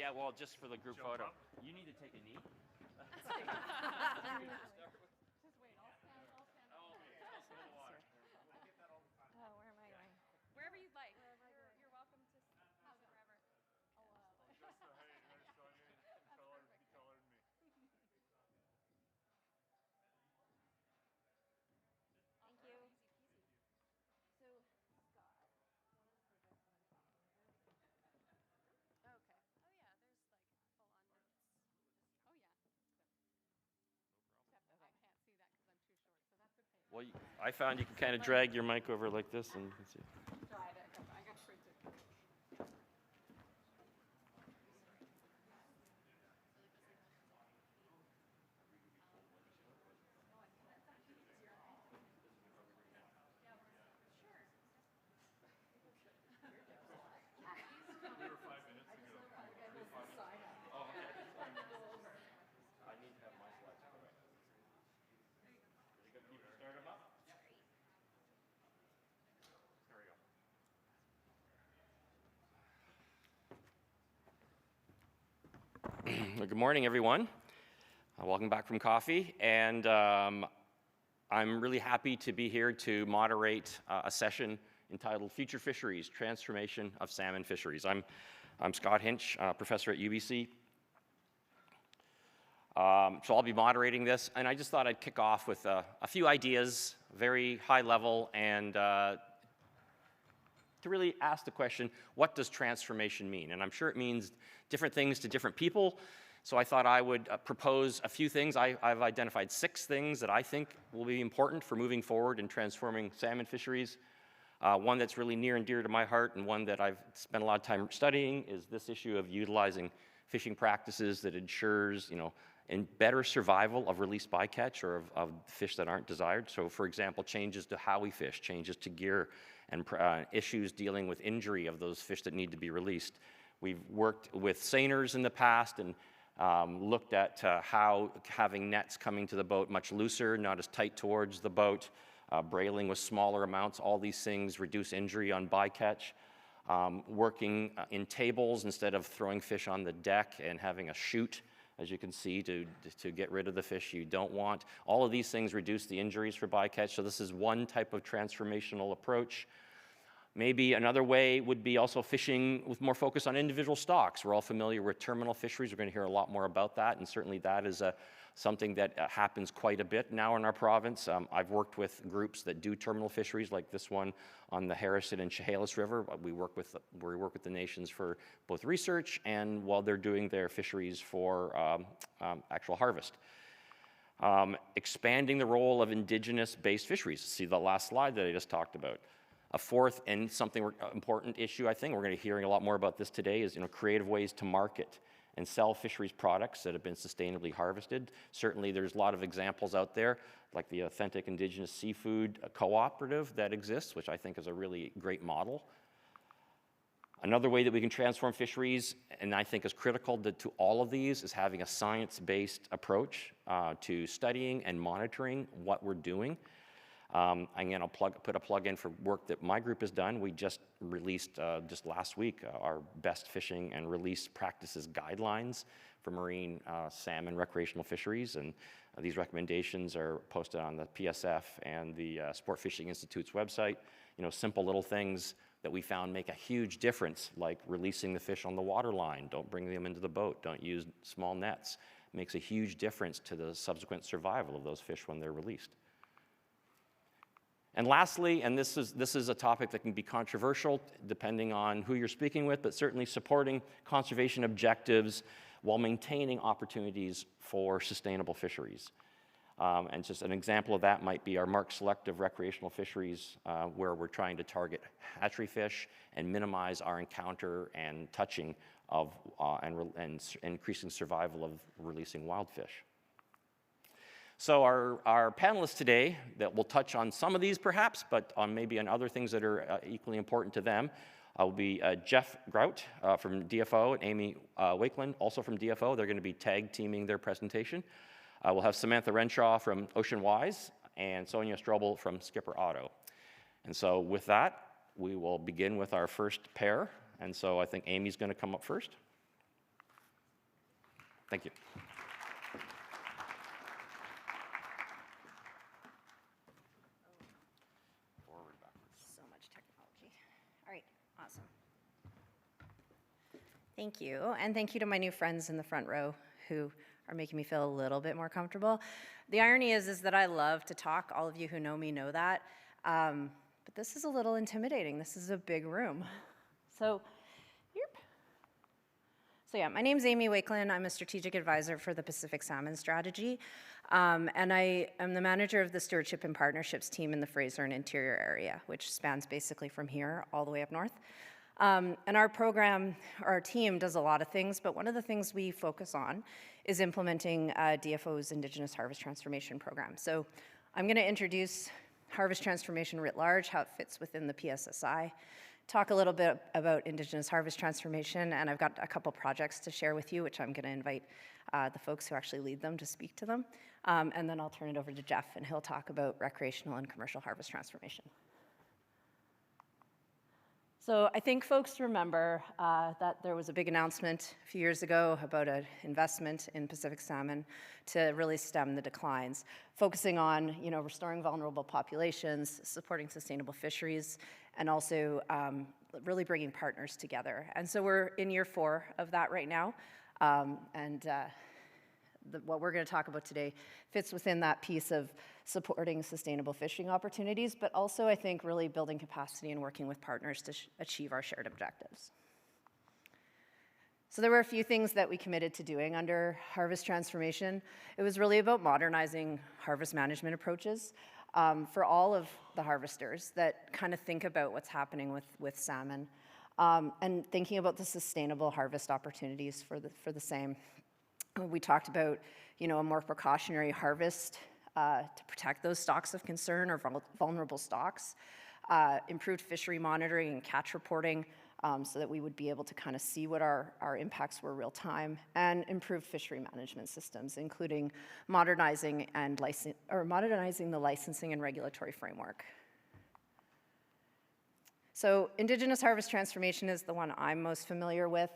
Yeah, well, just for the group photo. You need to take a knee. Just wait, I'll stand. Oh, okay. Close to the water. Oh, where am I going? Wherever you'd like. You're welcome to house it wherever. Just hey, there's Sonia. You can tell her than me. Thank you. So, Scott, okay. Oh yeah, there's like full-on notes. Oh yeah, that's good. Except I can't see that because I'm too short, so that's okay. Well, I found you can kind of drag your mic over like this and you can see. Try it. I got printed. We were 5 minutes ago. Oh, okay. I need to have my slides put up. Is it good for you to start them up? There we go. Well, good morning, everyone. Welcome back from coffee, and I'm really happy to be here to moderate a session entitled Future Fisheries, Transformation of Salmon Fisheries. I'm Scott Hinch, professor at UBC. So I'll be moderating this, and I just thought I'd kick off with a few ideas, very high level, and to really ask the question, what does transformation mean? And I'm sure it means different things to different people, so I thought I would propose a few things. I've identified 6 things that I think will be important for moving forward in transforming salmon fisheries. One that's really near and dear to my heart, and one that I've spent a lot of time studying, is this issue of utilizing fishing practices that ensures, in better survival of released bycatch or of fish that aren't desired. So, for example, changes to how we fish, changes to gear, and issues dealing with injury of those fish that need to be released. We've worked with seiners in the past and looked at how having nets coming to the boat much looser, not as tight towards the boat, brailing with smaller amounts, all these things reduce injury on bycatch. Working in tables instead of throwing fish on the deck and having a chute, as you can see, to get rid of the fish you don't want. All of these things reduce the injuries for bycatch, so this is one type of transformational approach. Maybe another way would be also fishing with more focus on individual stocks. We're all familiar with terminal fisheries. We're going to hear a lot more about that, and certainly that is something that happens quite a bit now in our province. I've worked with groups that do terminal fisheries, like this one on the Harrison and Chehalis River. We work with the nations for both research and while they're doing their fisheries for actual harvest. Expanding the role of indigenous-based fisheries. See the last slide that I just talked about. A fourth and something important issue, I think, we're going to be hearing a lot more about this today, is creative ways to market and sell fisheries products that have been sustainably harvested. Certainly there's a lot of examples out there, like the Authentic Indigenous Seafood Cooperative that exists, which I think is a really great model. Another way that we can transform fisheries, and I think is critical to all of these, is having a science-based approach to studying and monitoring what we're doing. Again, I'll put a plug in for work that my group has done. We just released, just last week, our best fishing and release practices guidelines for marine salmon recreational fisheries, and these recommendations are posted on the PSF and the Sport Fishing Institute's website. Simple little things that we found make a huge difference, like releasing the fish on the water line. Don't bring them into the boat. Don't use small nets. It makes a huge difference to the subsequent survival of those fish when they're released. And lastly, and this is a topic that can be controversial depending on who you're speaking with, but certainly supporting conservation objectives while maintaining opportunities for sustainable fisheries. And just an example of that might be our marked selective recreational fisheries, where we're trying to target hatchery fish and minimize our encounter and touching of and increasing survival of releasing wild fish. So our panelists today that will touch on some of these perhaps, but on maybe on other things that are equally important to them, will be Jeff Grout from DFO and Amy Wakelin, also from DFO. They're going to be tag teaming their presentation. We'll have Samantha Renshaw from Ocean Wise and Sonia Strobel from Skipper Otto. And so with that, we will begin with our first pair. And so I think Amy's going to come up first. Thank you. Forward, backwards. So much technology. All right, awesome. Thank you, and thank you to my new friends in the front row who are making me feel a little bit more comfortable. The irony is that I love to talk. All of you who know me know that. But this is a little intimidating. This is a big room. So yeah, my name's Amy Wakelin. I'm a strategic advisor for the Pacific Salmon Strategy. And I am the manager of the Stewardship and Partnerships team in the Fraser and Interior area, which spans basically from here all the way up north. And our program, our team does a lot of things, but one of the things we focus on is implementing DFO's Indigenous Harvest Transformation Program. So I'm gonna introduce harvest transformation writ large, how it fits within the PSSI, talk a little bit about Indigenous harvest transformation, and I've got a couple projects to share with you, which I'm gonna invite the folks who actually lead them to speak to them. And then I'll turn it over to Jeff, and he'll talk about recreational and commercial harvest transformation. So I think folks remember that there was a big announcement a few years ago about an investment in Pacific salmon to really stem the declines, focusing on restoring vulnerable populations, supporting sustainable fisheries, and also really bringing partners together. And so we're in year 4 of that right now, what we're going to talk about today fits within that piece of supporting sustainable fishing opportunities, but also I think really building capacity and working with partners to achieve our shared objectives. So there were a few things that we committed to doing under harvest transformation. It was really about modernizing harvest management approaches for all of the harvesters that kind of think about what's happening with salmon and thinking about the sustainable harvest opportunities for the same. We talked about, a more precautionary harvest to protect those stocks of concern or vulnerable stocks, improved fishery monitoring and catch reporting so that we would be able to kind of see what our impacts were real time, and improved fishery management systems, including modernizing the licensing and regulatory framework. So Indigenous harvest transformation is the one I'm most familiar with.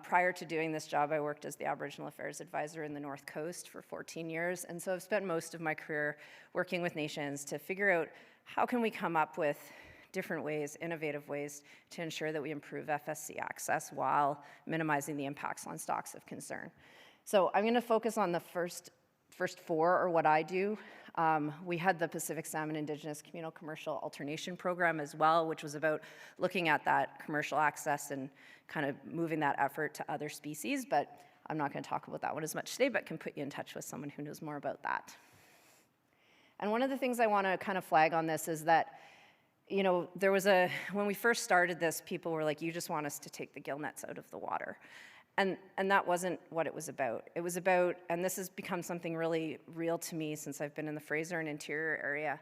Prior to doing this job, I worked as the Aboriginal Affairs Advisor in the North Coast for 14 years, and so I've spent most of my career working with nations to figure out how can we come up with different ways, innovative ways, to ensure that we improve FSC access while minimizing the impacts on stocks of concern. So I'm gonna focus on the first 4, or what I do. We had the Pacific Salmon Indigenous Communal Commercial Alternation Program as well, which was about looking at that commercial access and kind of moving that effort to other species, but I'm not gonna talk about that one as much today, but can put you in touch with someone who knows more about that. And one of the things I wanna kind of flag on this is that, there was when we first started this, people were like, you just want us to take the gill nets out of the water. And that wasn't what it was about. It was about, and this has become something really real to me since I've been in the Fraser and Interior area,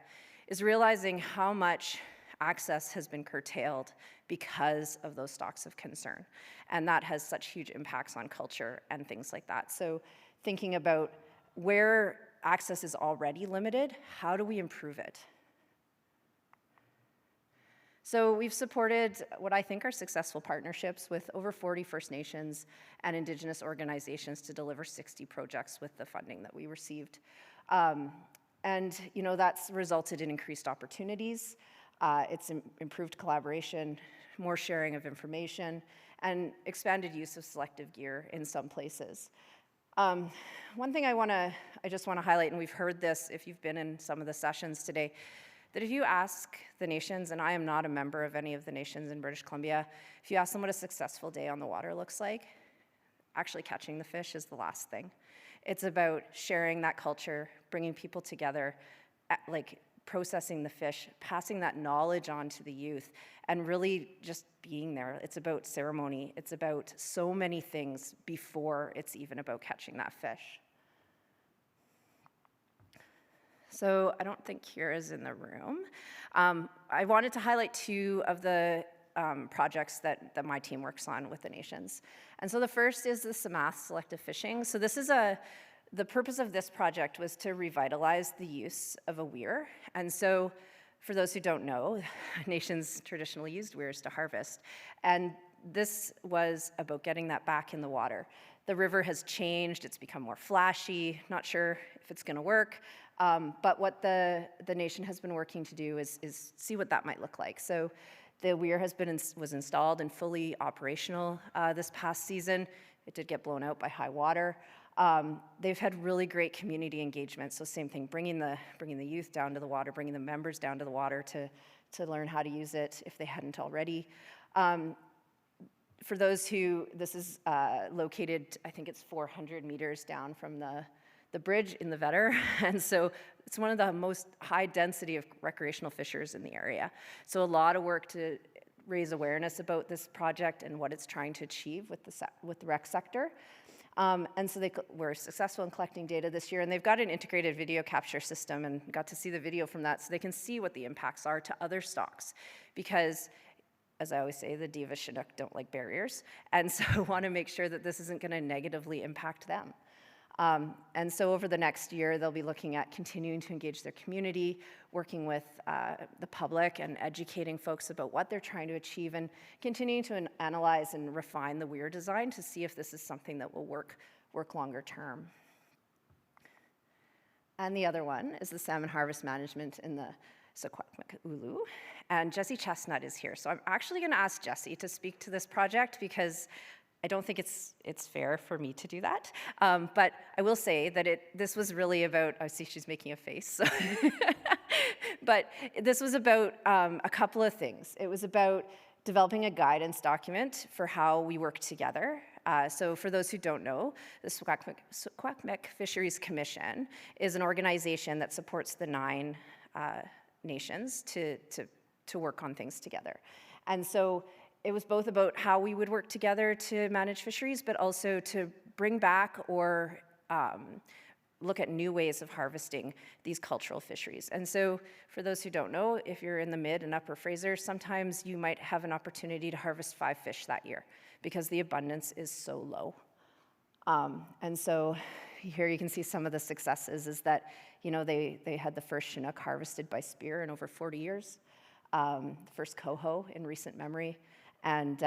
is realizing how much access has been curtailed because of those stocks of concern. And that has such huge impacts on culture and things like that. So thinking about where access is already limited, how do we improve it? So we've supported what I think are successful partnerships with over 40 First Nations and Indigenous organizations to deliver 60 projects with the funding that we received. That's resulted in increased opportunities. It's improved collaboration, more sharing of information, and expanded use of selective gear in some places. One thing I just wanna highlight, and we've heard this if you've been in some of the sessions today, that if you ask the nations, and I am not a member of any of the nations in British Columbia, if you ask them what a successful day on the water looks like, actually catching the fish is the last thing. It's about sharing that culture, bringing people together, processing the fish, passing that knowledge on to the youth, and really just being there. It's about ceremony. It's about so many things before it's even about catching that fish. So I don't think Kira's in the room. I wanted to highlight 2 of the projects that my team works on with the nations. And so the first is the Samantha selective fishing. So this is the purpose of this project was to revitalize the use of a weir. And so for those who don't know, nations traditionally used weirs to harvest. And this was about getting that back in the water. The river has changed, it's become more flashy, not sure if it's gonna work. But what the nation has been working to do is see what that might look like. So the weir was installed and fully operational this past season. It did get blown out by high water. They've had really great community engagement. So same thing, bringing the youth down to the water, bringing the members down to the water to learn how to use it if they hadn't already. For those who, this is located, I think it's 400 meters down from the bridge in the Vetter, and so it's one of the most high density of recreational fishers in the area. So a lot of work to raise awareness about this project and what it's trying to achieve with the rec sector. And so they were successful in collecting data this year, and they've got an integrated video capture system and got to see the video from that so they can see what the impacts are to other stocks. Because, as I always say, the diva Chinook don't like barriers, and so want to make sure that this isn't going to negatively impact them. And so over the next year, they'll be looking at continuing to engage their community, working with the public and educating folks about what they're trying to achieve, and continuing to analyze and refine the weir design to see if this is something that will work longer term. And the other one is the salmon harvest management in the Secwepemc Ulu. And Jesse Chestnut is here. So I'm actually going to ask Jesse to speak to this project because I don't think it's fair for me to do that. But I will say that this was really about, I see she's making a face. So but this was about a couple of things. It was about developing a guidance document for how we work together. So for those who don't know, the Secwepemc Fisheries Commission is an organization that supports the 9 nations to work on things together. And so it was both about how we would work together to manage fisheries, but also to bring back or look at new ways of harvesting these cultural fisheries. And so for those who don't know, if you're in the mid and upper Fraser, sometimes you might have an opportunity to harvest 5 fish that year because the abundance is so low. And so here you can see some of the successes is that, you know, they had the first Chinook harvested by spear in over 40 years, the first coho in recent memory. And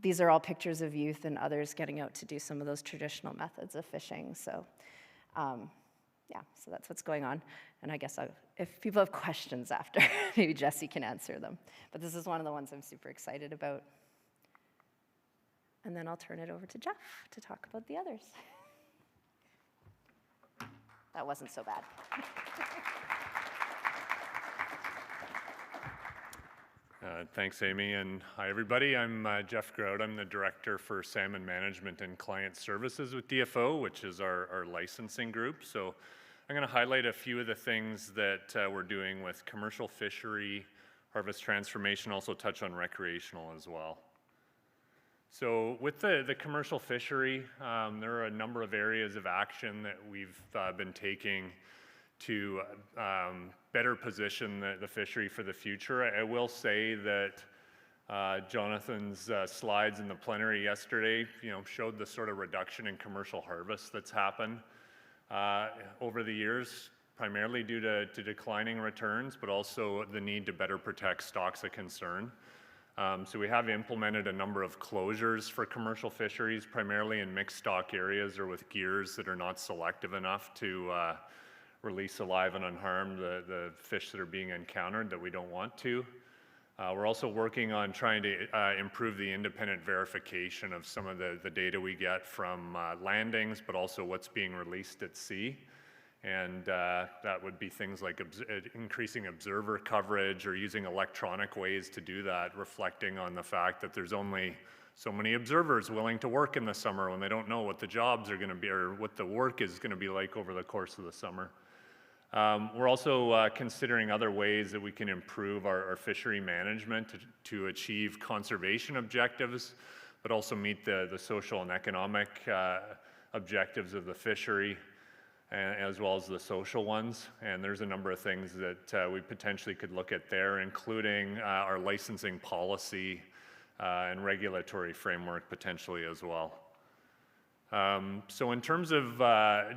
these are all pictures of youth and others getting out to do some of those traditional methods of fishing. So yeah, so that's what's going on. And I guess if people have questions after, maybe Jesse can answer them. But this is one of the ones I'm super excited about. And then I'll turn it over to Jeff to talk about the others. That wasn't so bad. Thanks, Amy, and hi, everybody. I'm Jeff Grout. I'm the Director for Salmon Management and Client Services with DFO, which is our licensing group. So I'm going to highlight a few of the things that we're doing with commercial fishery, harvest transformation, also touch on recreational as well. So with the commercial fishery, there are a number of areas of action that we've been taking to better position the fishery for the future. I will say that Jonathan's slides in the plenary yesterday, showed the sort of reduction in commercial harvest that's happened over the years, primarily due to declining returns, but also the need to better protect stocks of concern. So we have implemented a number of closures for commercial fisheries, primarily in mixed stock areas or with gears that are not selective enough to release alive and unharmed the fish that are being encountered that we don't want to. We're also working on trying to improve the independent verification of some of the data we get from landings, but also what's being released at sea. And that would be things like increasing observer coverage or using electronic ways to do that, reflecting on the fact that there's only so many observers willing to work in the summer when they don't know what the jobs are going to be or what the work is going to be like over the course of the summer. We're also considering other ways that we can improve our fishery management to achieve conservation objectives, but also meet the social and economic objectives of the fishery, as well as the social ones. And there's a number of things that we potentially could look at there, including our licensing policy and regulatory framework potentially as well. So in terms of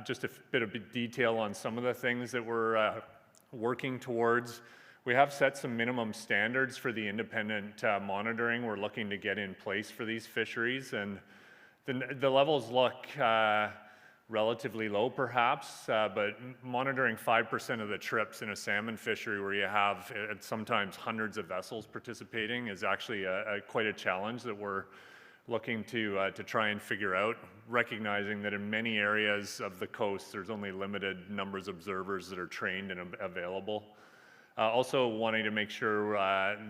just a bit of detail on some of the things that we're working towards, we have set some minimum standards for the independent monitoring we're looking to get in place for these fisheries. And The levels look relatively low perhaps, but monitoring 5% of the trips in a salmon fishery where you have sometimes hundreds of vessels participating is actually quite a challenge that we're looking to try and figure out, recognizing that in many areas of the coast there's only limited numbers of observers that are trained and available. Also wanting to make sure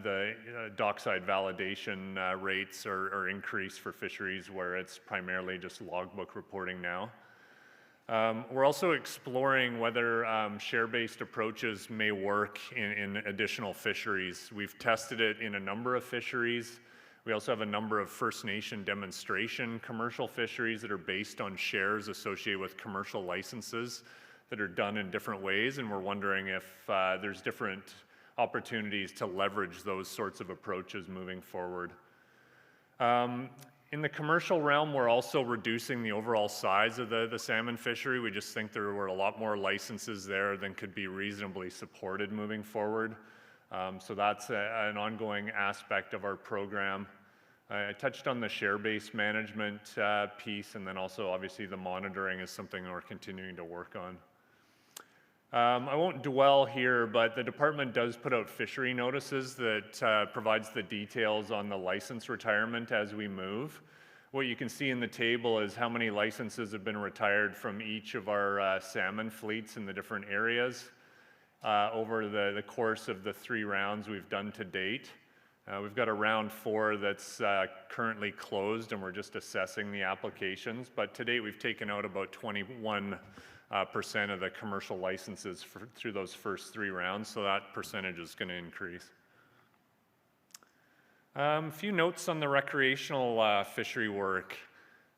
the dockside validation rates are increased for fisheries where it's primarily just logbook reporting now. We're also exploring whether share-based approaches may work in additional fisheries. We've tested it in a number of fisheries. We also have a number of First Nation demonstration commercial fisheries that are based on shares associated with commercial licenses that are done in different ways, and we're wondering if there's different opportunities to leverage those sorts of approaches moving forward. In the commercial realm, we're also reducing the overall size of the salmon fishery. We just think there were a lot more licenses there than could be reasonably supported moving forward. So that's an ongoing aspect of our program. I touched on the share-based management piece, and then also obviously the monitoring is something we're continuing to work on. I won't dwell here, but the department does put out fishery notices that provides the details on the license retirement as we move. What you can see in the table is how many licenses have been retired from each of our salmon fleets in the different areas over the course of the 3 rounds we've done to date. We've got a round 4 that's currently closed, and we're just assessing the applications, but to date we've taken out about 21% of the commercial licenses through those first 3 rounds, so that percentage is going to increase. A few notes on the recreational fishery work.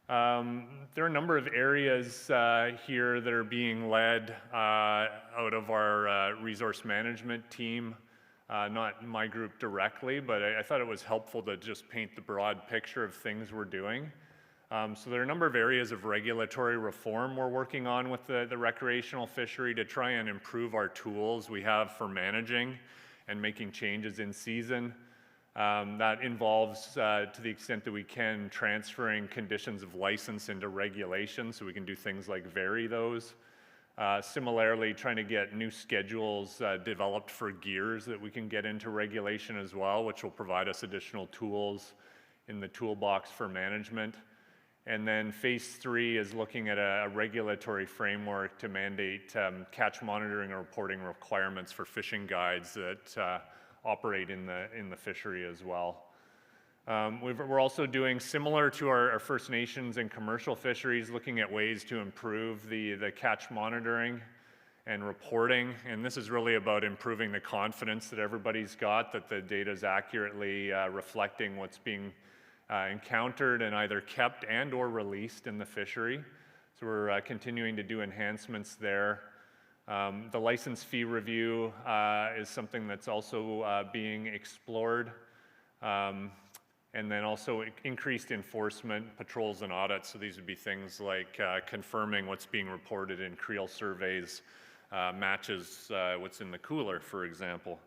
There are a number of areas here that are being led out of our resource management team, not my group directly, but I thought it was helpful to just paint the broad picture of things we're doing. So there are a number of areas of regulatory reform we're working on with the recreational fishery to try and improve our tools we have for managing and making changes in season. That involves, to the extent that we can, transferring conditions of license into regulations so we can do things like vary those. Similarly, trying to get new schedules developed for gears that we can get into regulation as well, which will provide us additional tools in the toolbox for management. And then phase 3 is looking at a regulatory framework to mandate catch monitoring and reporting requirements for fishing guides that operate in the fishery as well. We're also doing, similar to our First Nations and commercial fisheries, looking at ways to improve the catch monitoring and reporting. And this is really about improving the confidence that everybody's got, that the data is accurately reflecting what's being encountered and either kept and or released in the fishery. So we're continuing to do enhancements there. The license fee review is something that's also being explored. And then also increased enforcement, patrols and audits. So these would be things like confirming what's being reported in creel surveys, matches what's in the cooler, for example.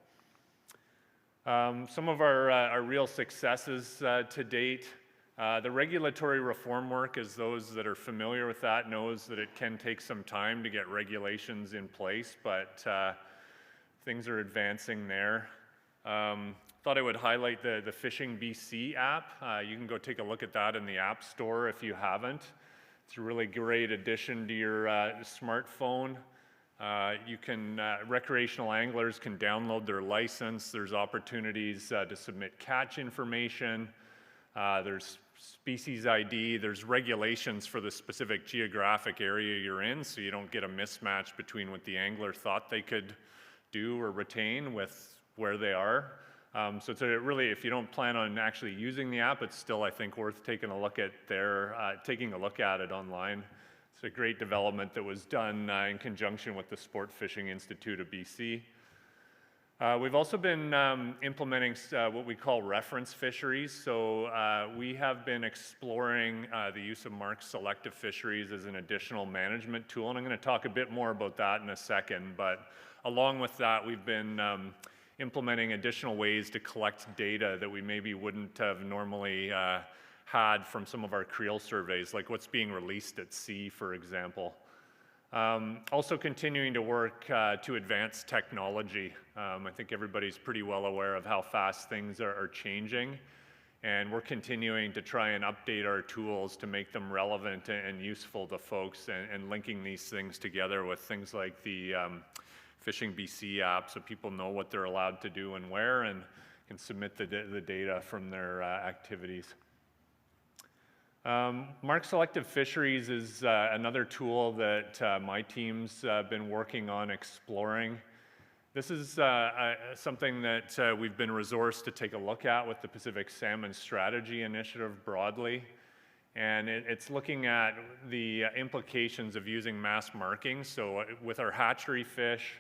Some of our real successes to date, the regulatory reform work, as those that are familiar with that knows that it can take some time to get regulations in place, but things are advancing there. Thought I would highlight the Fishing BC app. You can go take a look at that in the App Store if you haven't. It's a really great addition to your smartphone. Recreational anglers can download their license. There's opportunities to submit catch information. There's species ID. There's regulations for the specific geographic area you're in, so you don't get a mismatch between what the angler thought they could do or retain with where they are. So it's really, if you don't plan on actually using the app, it's still, I think, worth taking a look at it online. It's a great development that was done in conjunction with the Sport Fishing Institute of BC. We've also been implementing what we call reference fisheries. So we have been exploring the use of marked selective fisheries as an additional management tool, and I'm going to talk a bit more about that in a second. But along with that, we've been implementing additional ways to collect data that we maybe wouldn't have normally had from some of our creel surveys, like what's being released at sea, for example. Also continuing to work to advance technology. I think everybody's pretty well aware of how fast things are changing, and we're continuing to try and update our tools to make them relevant and useful to folks, and linking these things together with things like the Fishing BC app, so people know what they're allowed to do and where, and can submit the data from their activities. Mark Selective Fisheries is another tool that my team's been working on exploring. This is something that we've been resourced to take a look at with the Pacific Salmon Strategy Initiative broadly. And it's looking at the implications of using mass marking. So with our hatchery fish,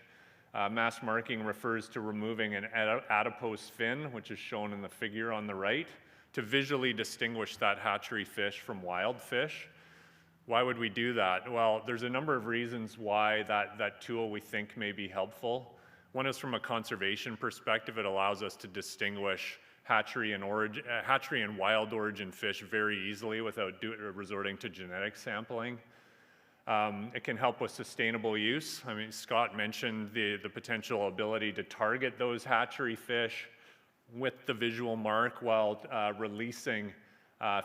mass marking refers to removing an adipose fin, which is shown in the figure on the right, to visually distinguish that hatchery fish from wild fish. Why would we do that? Well, there's a number of reasons why that tool we think may be helpful. One is from a conservation perspective. It allows us to distinguish hatchery and wild origin fish very easily without resorting to genetic sampling. It can help with sustainable use. I mean, Scott mentioned the potential ability to target those hatchery fish with the visual mark while releasing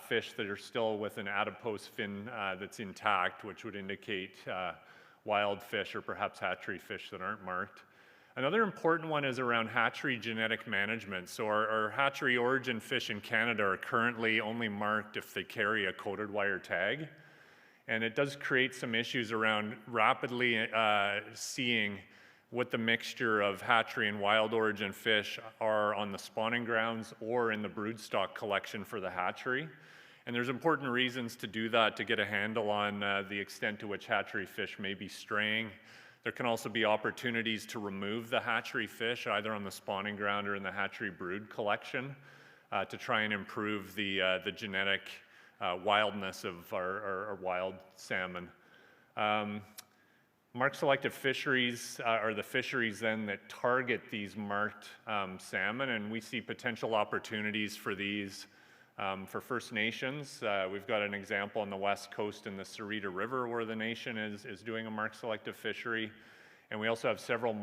fish that are still with an adipose fin that's intact, which would indicate wild fish or perhaps hatchery fish that aren't marked. Another important one is around hatchery genetic management. So our hatchery origin fish in Canada are currently only marked if they carry a coated wire tag. And it does create some issues around rapidly seeing what the mixture of hatchery and wild origin fish are on the spawning grounds or in the broodstock collection for the hatchery. And there's important reasons to do that to get a handle on the extent to which hatchery fish may be straying. There can also be opportunities to remove the hatchery fish either on the spawning ground or in the hatchery brood collection to try and improve the genetic wildness of our wild salmon. Mark Selective Fisheries are the fisheries then that target these marked salmon, and we see potential opportunities for these for First Nations. We've got an example on the west coast in the Sarita River where the nation is doing a Mark Selective fishery, and we also have several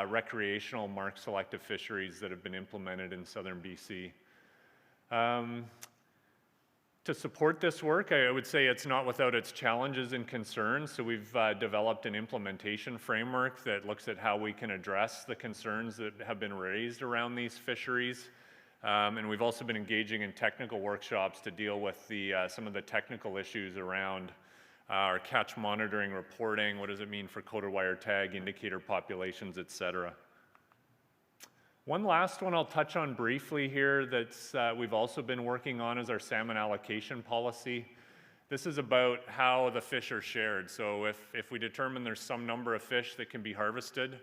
recreational Mark Selective fisheries that have been implemented in southern BC. To support this work, I would say it's not without its challenges and concerns. So we've developed an implementation framework that looks at how we can address the concerns that have been raised around these fisheries. And we've also been engaging in technical workshops to deal with some of the technical issues around our catch monitoring, reporting, what does it mean for coated wire tag, indicator populations, et cetera. One last one I'll touch on briefly here that's we've also been working on is our salmon allocation policy. This is about how the fish are shared. So if we determine there's some number of fish that can be harvested,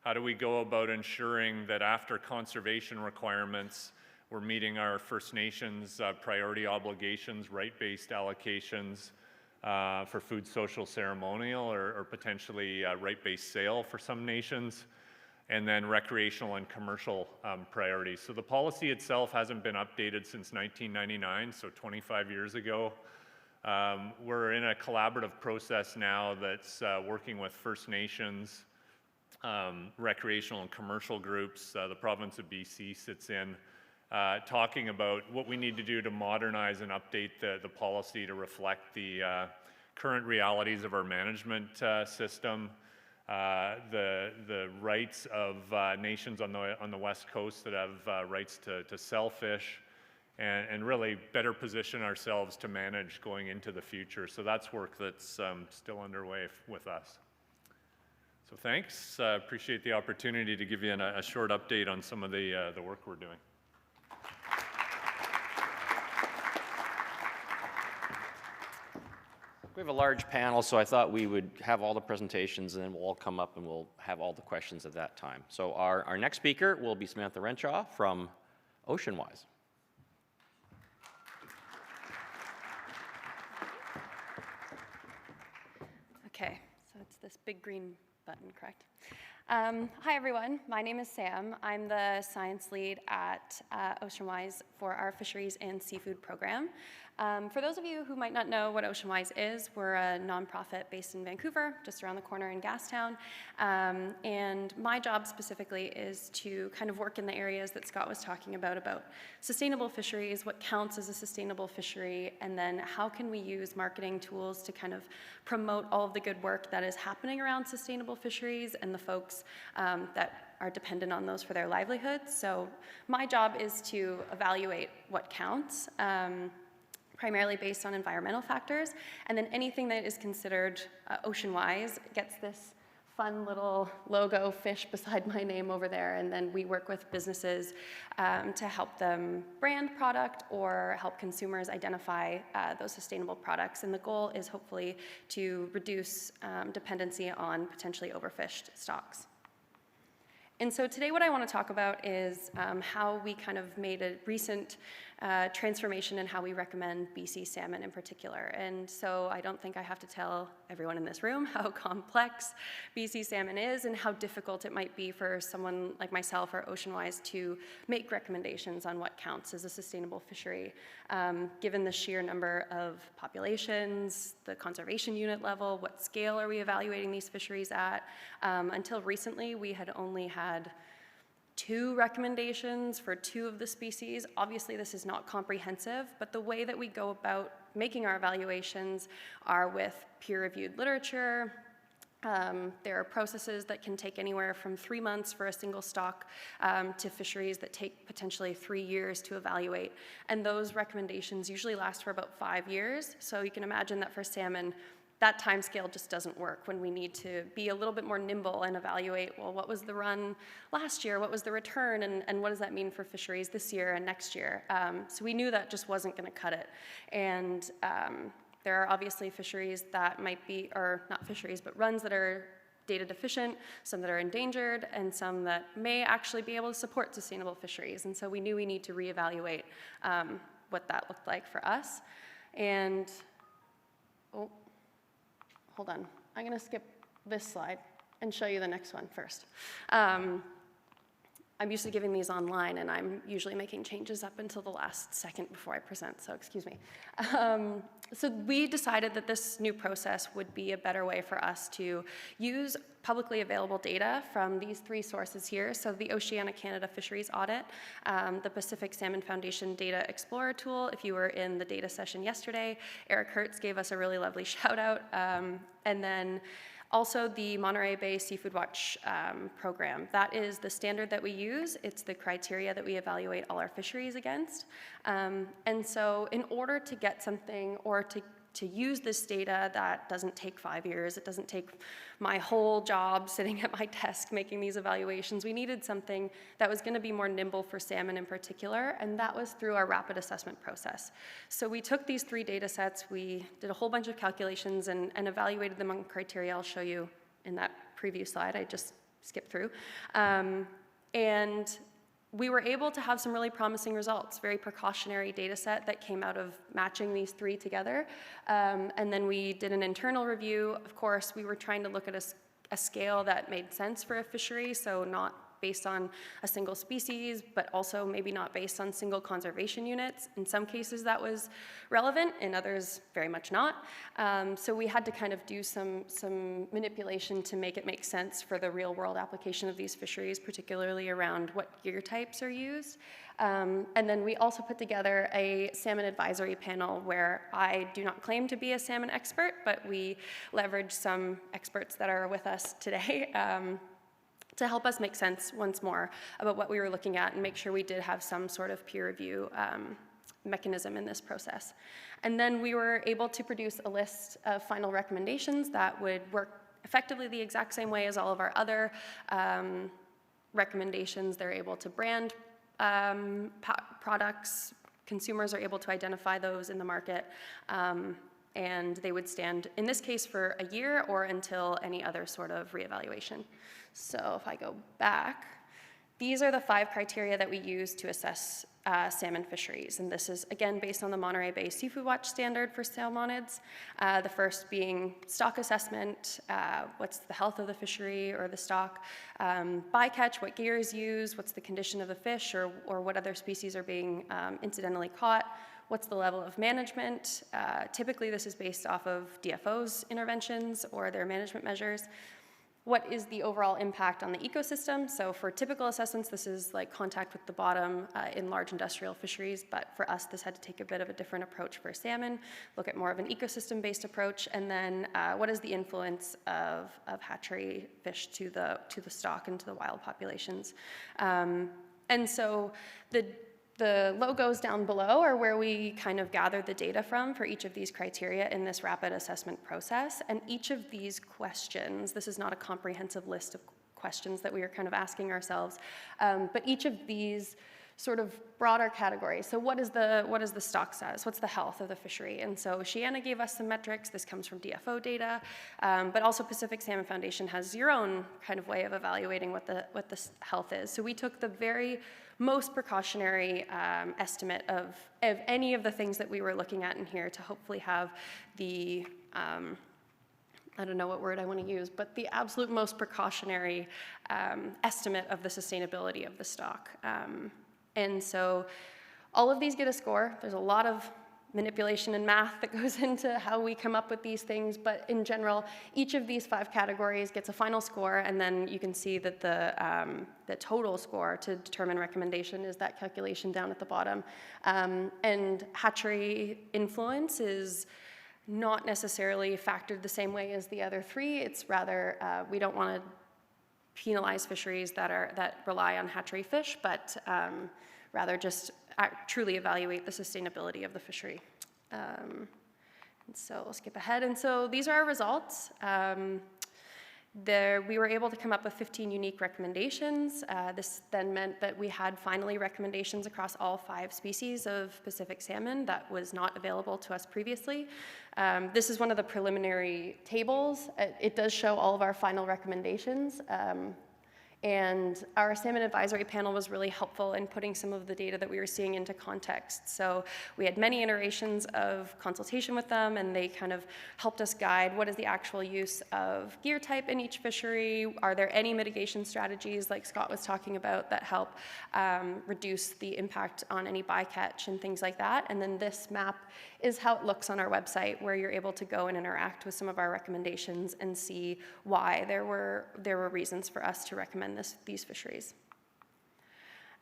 how do we go about ensuring that after conservation requirements, we're meeting our First Nations priority obligations, right-based allocations for food, social, ceremonial, or potentially right-based sale for some nations, and then recreational and commercial priorities. So the policy itself hasn't been updated since 1999, so 25 years ago. We're in a collaborative process now that's working with First Nations, recreational and commercial groups. The province of BC sits in, talking about what we need to do to modernize and update the policy to reflect the current realities of our management system, the rights of nations on the West Coast that have rights to sell fish, and really better position ourselves to manage going into the future. So that's work that's still underway with us. So thanks. Appreciate the opportunity to give you a short update on some of the work we're doing. We have a large panel, so I thought we would have all the presentations and then we'll all come up and we'll have all the questions at that time. So our next speaker will be Samantha Renshaw from Oceanwise. Okay, so it's this big green button, correct? Hi everyone, my name is Sam. I'm the science lead at Oceanwise for our Fisheries and Seafood program. For those of you who might not know what OceanWise is, we're a nonprofit based in Vancouver, just around the corner in Gastown. And my job specifically is to kind of work in the areas that Scott was talking about sustainable fisheries, what counts as a sustainable fishery, and then how can we use marketing tools to kind of promote all of the good work that is happening around sustainable fisheries and the folks that are dependent on those for their livelihoods. So my job is to evaluate what counts, primarily based on environmental factors, and then anything that is considered ocean-wise gets this fun little logo fish beside my name over there, and then we work with businesses to help them brand product or help consumers identify those sustainable products, and the goal is hopefully to reduce dependency on potentially overfished stocks. And so today what I want to talk about is how we kind of made a recent transformation in how we recommend BC salmon in particular. And so I don't think I have to tell everyone in this room how complex BC salmon is and how difficult it might be for someone like myself or OceanWise to make recommendations on what counts as a sustainable fishery, given the sheer number of populations, the conservation unit level, what scale are we evaluating these fisheries at. Until recently, we had only had 2 recommendations for 2 of the species. Obviously, this is not comprehensive, but the way that we go about making our evaluations are with peer-reviewed literature. There are processes that can take anywhere from 3 months for a single stock to fisheries that take potentially 3 years to evaluate. And those recommendations usually last for about 5 years. So you can imagine that for salmon, that time scale just doesn't work when we need to be a little bit more nimble and evaluate, well, what was the run last year? What was the return? And what does that mean for fisheries this year and next year? So we knew that just wasn't going to cut it. And there are obviously fisheries that might be, or not fisheries, but runs that are data deficient, some that are endangered, and some that may actually be able to support sustainable fisheries. And so we knew we need to reevaluate what that looked like for us. And, hold on, I'm going to skip this slide and show you the next one first. I'm used to giving these online, and I'm usually making changes up until the last second before I present, so excuse me. So we decided that this new process would be a better way for us to use publicly available data from these 3 sources here. So the Oceania Canada Fisheries Audit, the Pacific Salmon Foundation Data Explorer tool. If you were in the data session yesterday, Eric Hertz gave us a really lovely shout out. And then also the Monterey Bay Seafood Watch program. That is the standard that we use. It's the criteria that we evaluate all our fisheries against. And so in order to get something or to use this data that doesn't take 5 years, it doesn't take my whole job sitting at my desk making these evaluations, we needed something that was going to be more nimble for salmon in particular, and that was through our rapid assessment process. So we took these 3 data sets, we did a whole bunch of calculations and evaluated them on criteria I'll show you in that preview slide I just skipped through. And we were able to have some really promising results, very precautionary data set that came out of matching these 3 together. And then we did an internal review. Of course, we were trying to look at a scale that made sense for a fishery, so not based on a single species, but also maybe not based on single conservation units. In some cases that was relevant, in others very much not. So we had to kind of do some manipulation to make it make sense for the real world application of these fisheries, particularly around what gear types are used. And then we also put together a salmon advisory panel where I do not claim to be a salmon expert, but we leveraged some experts that are with us today to help us make sense once more about what we were looking at and make sure we did have some sort of peer review mechanism in this process. And then we were able to produce a list of final recommendations that would work effectively the exact same way as all of our other recommendations. They're able to brand products, consumers are able to identify those in the market, and they would stand, in this case, for a year or until any other sort of reevaluation. So if I go back, these are the 5 criteria that we use to assess salmon fisheries. And this is, again, based on the Monterey Bay Seafood Watch standard for salmonids. The first being stock assessment, what's the health of the fishery or the stock, bycatch, what gear is used, what's the condition of the fish or what other species are being incidentally caught, What's the level of management? Typically, this is based off of DFO's interventions or their management measures. What is the overall impact on the ecosystem? So for typical assessments, this is like contact with the bottom in large industrial fisheries, but for us, this had to take a bit of a different approach for salmon, look at more of an ecosystem-based approach, and then what is the influence of hatchery fish to the stock and to the wild populations? And so the logos down below are where we kind of gathered the data from for each of these criteria in this rapid assessment process. And each of these questions, this is not a comprehensive list of questions that we are kind of asking ourselves, but each of these sort of broader categories. So what is the stock status? What's the health of the fishery? And so Shiana gave us some metrics. This comes from DFO data, but also Pacific Salmon Foundation has your own kind of way of evaluating what the health is. So we took the very most precautionary estimate of any of the things that we were looking at in here to hopefully have the, I don't know what word I want to use, but the absolute most precautionary estimate of the sustainability of the stock. And so all of these get a score. There's a lot of manipulation and math that goes into how we come up with these things, but in general, each of these 5 categories gets a final score, and then you can see that the total score to determine recommendation is that calculation down at the bottom. And hatchery influence is not necessarily factored the same way as the other 3. It's rather, we don't want to penalize fisheries that rely on hatchery fish, but rather just truly evaluate the sustainability of the fishery. And so we'll skip ahead. And so these are our results. We were able to come up with 15 unique recommendations. This then meant that we had finally recommendations across all 5 species of Pacific salmon that was not available to us previously. This is one of the preliminary tables. It does show all of our final recommendations. And our salmon advisory panel was really helpful in putting some of the data that we were seeing into context. So we had many iterations of consultation with them, and they kind of helped us guide what is the actual use of gear type in each fishery. Are there any mitigation strategies, like Scott was talking about, that help reduce the impact on any bycatch and things like that? And then this map is how it looks on our website, where you're able to go and interact with some of our recommendations and see why there were reasons for us to recommend these fisheries.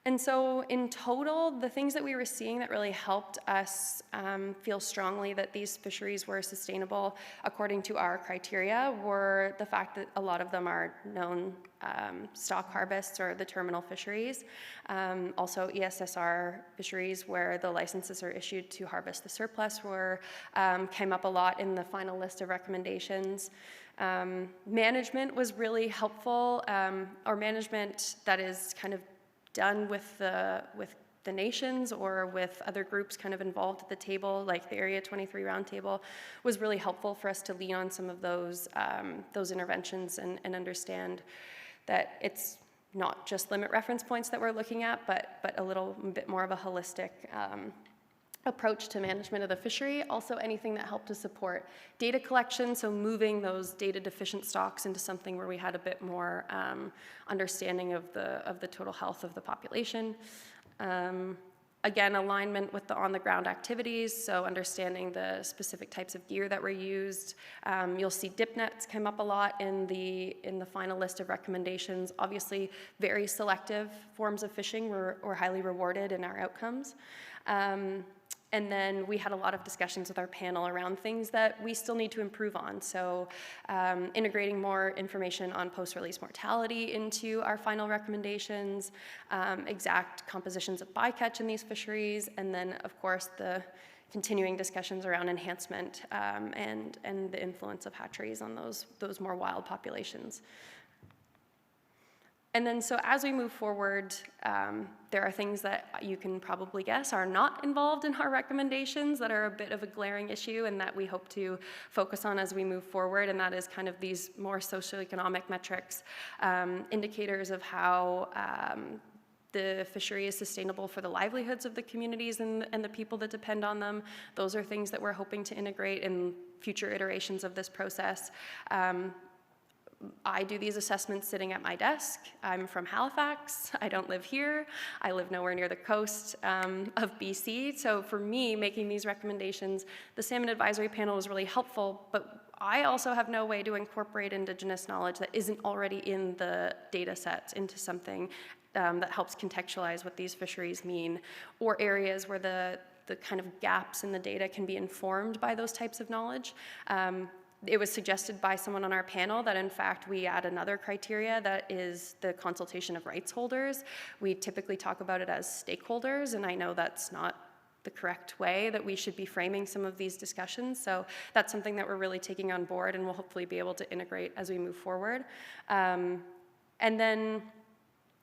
And so in total, the things that we were seeing that really helped us feel strongly that these fisheries were sustainable according to our criteria were the fact that a lot of them are known stock harvests or the terminal fisheries. Also ESSR fisheries where the licenses are issued to harvest the surplus came up a lot in the final list of recommendations. Management was really helpful, or management that is kind of done with the nations or with other groups kind of involved at the table, like the Area 23 Roundtable, was really helpful for us to lean on some of those interventions and understand that it's not just limit reference points that we're looking at, but a little bit more of a holistic approach to management of the fishery. Also anything that helped to support data collection, so moving those data deficient stocks into something where we had a bit more understanding of the total health of the population. Again, alignment with the on-the-ground activities, so understanding the specific types of gear that were used. You'll see dip nets come up a lot in the final list of recommendations. Obviously, very selective forms of fishing were highly rewarded in our outcomes. And then we had a lot of discussions with our panel around things that we still need to improve on. So integrating more information on post-release mortality into our final recommendations, exact compositions of bycatch in these fisheries, and then of course the continuing discussions around enhancement and the influence of hatcheries on those more wild populations. And then so as we move forward, there are things that you can probably guess are not involved in our recommendations that are a bit of a glaring issue and that we hope to focus on as we move forward, and that is kind of these more socioeconomic metrics, indicators of how the fishery is sustainable for the livelihoods of the communities and the people that depend on them. Those are things that we're hoping to integrate in future iterations of this process. I do these assessments sitting at my desk. I'm from Halifax. I don't live here. I live nowhere near the coast of BC. So for me, making these recommendations, the Salmon Advisory Panel was really helpful, but I also have no way to incorporate Indigenous knowledge that isn't already in the data sets into something that helps contextualize what these fisheries mean, or areas where the kind of gaps in the data can be informed by those types of knowledge. It was suggested by someone on our panel that in fact we add another criteria that is the consultation of rights holders. We typically talk about it as stakeholders, and I know that's not the correct way that we should be framing some of these discussions. So that's something that we're really taking on board and we'll hopefully be able to integrate as we move forward. And then,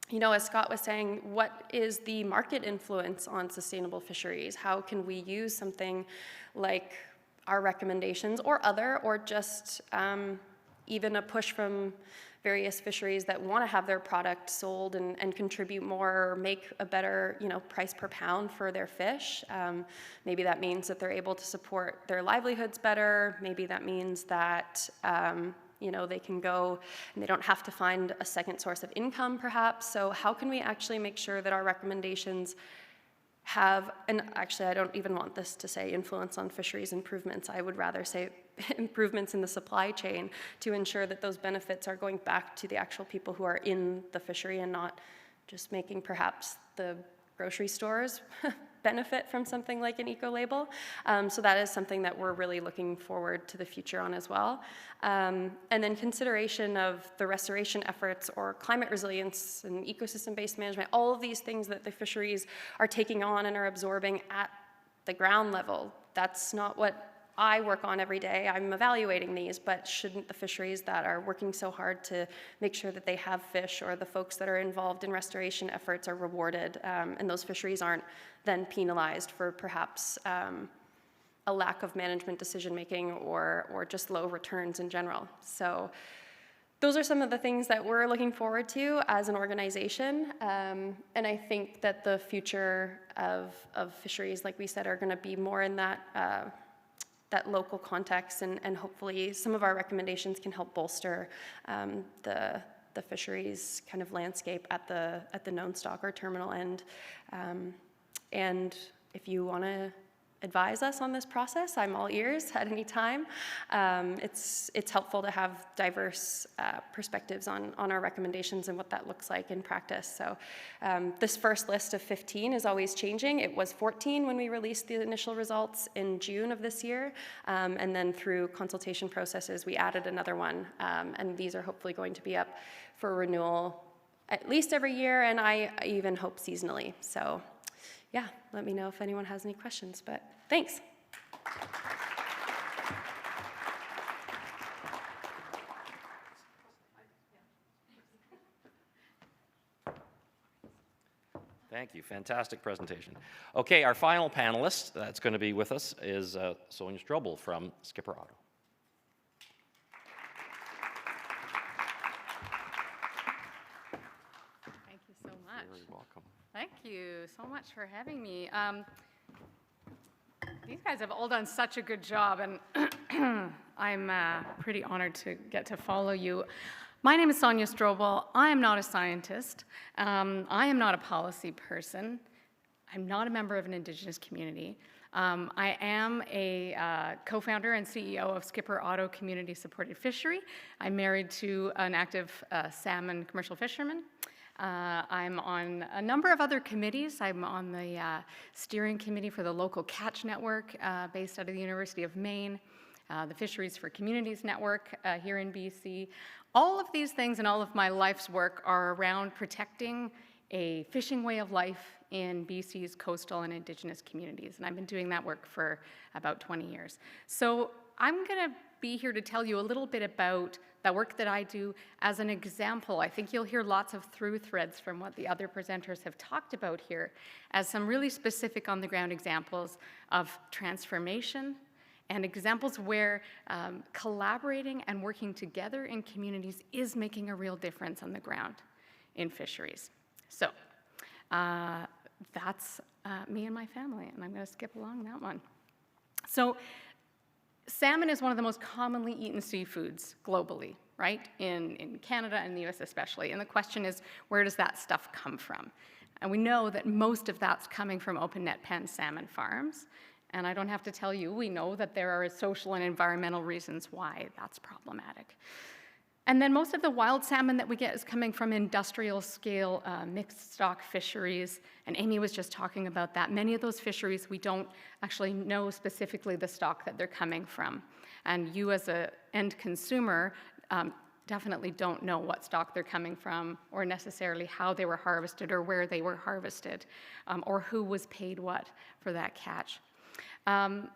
you know, as Scott was saying, what is the market influence on sustainable fisheries? How can we use something like our recommendations or other, or just even a push from various fisheries that want to have their product sold and contribute more, or make a better, you know, price per pound for their fish. Maybe that means that they're able to support their livelihoods better. Maybe that means that you know, they can go and they don't have to find a second source of income, perhaps. So how can we actually make sure that our recommendations have, and actually I don't even want this to say influence on fisheries improvements, I would rather say improvements in the supply chain, to ensure that those benefits are going back to the actual people who are in the fishery and not just making perhaps the grocery stores benefit from something like an eco-label. So that is something that we're really looking forward to the future on as well. And then consideration of the restoration efforts or climate resilience and ecosystem-based management, all of these things that the fisheries are taking on and are absorbing at the ground level. That's not what I work on every day. I'm evaluating these, but shouldn't the fisheries that are working so hard to make sure that they have fish, or the folks that are involved in restoration efforts, are rewarded, and those fisheries aren't then penalized for perhaps a lack of management decision-making or just low returns in general. So those are some of the things that we're looking forward to as an organization. And I think that the future of fisheries, like we said, are gonna be more in that local context, and hopefully some of our recommendations can help bolster the fisheries kind of landscape at the known stock or terminal end. And if you want to advise us on this process, I'm all ears at any time. It's helpful to have diverse perspectives on our recommendations and what that looks like in practice. So this first list of 15 is always changing. It was 14 when we released the initial results in June of this year. And then through consultation processes, we added another one. And these are hopefully going to be up for renewal at least every year, and I even hope seasonally. So yeah, let me know if anyone has any questions, but thanks. Thank you, fantastic presentation. Okay, our final panelist that's going to be with us is Sonia Strobel from Skipper Otto. Thank you so much. You're very welcome. Thank you so much for having me. These guys have all done such a good job, and I'm pretty honored to get to follow you. My name is Sonia Strobel. I am not a scientist. I am not a policy person. I'm not a member of an Indigenous community. I am a co-founder and CEO of Skipper Otto Community Supported Fishery. I'm married to an active salmon commercial fisherman. I'm on a number of other committees. I'm on the steering committee for the local catch network based out of the University of Maine, the Fisheries for Communities network here in BC. All of these things and all of my life's work are around protecting a fishing way of life in BC's coastal and Indigenous communities, and I've been doing that work for about 20 years. So I'm going to be here to tell you a little bit about the work that I do as an example. I think you'll hear lots of through threads from what the other presenters have talked about here as some really specific on-the-ground examples of transformation and examples where collaborating and working together in communities is making a real difference on the ground in fisheries. So that's me and my family, and I'm going to skip along that one. So salmon is one of the most commonly eaten seafoods globally. right, in Canada and the US especially. And the question is, where does that stuff come from? And we know that most of that's coming from open net pen salmon farms. And I don't have to tell you, we know that there are social and environmental reasons why that's problematic. And then most of the wild salmon that we get is coming from industrial scale mixed stock fisheries, and Amy was just talking about that. Many of those fisheries, we don't actually know specifically the stock that they're coming from. And you as an end consumer definitely don't know what stock they're coming from, or necessarily how they were harvested, or where they were harvested, or who was paid what for that catch.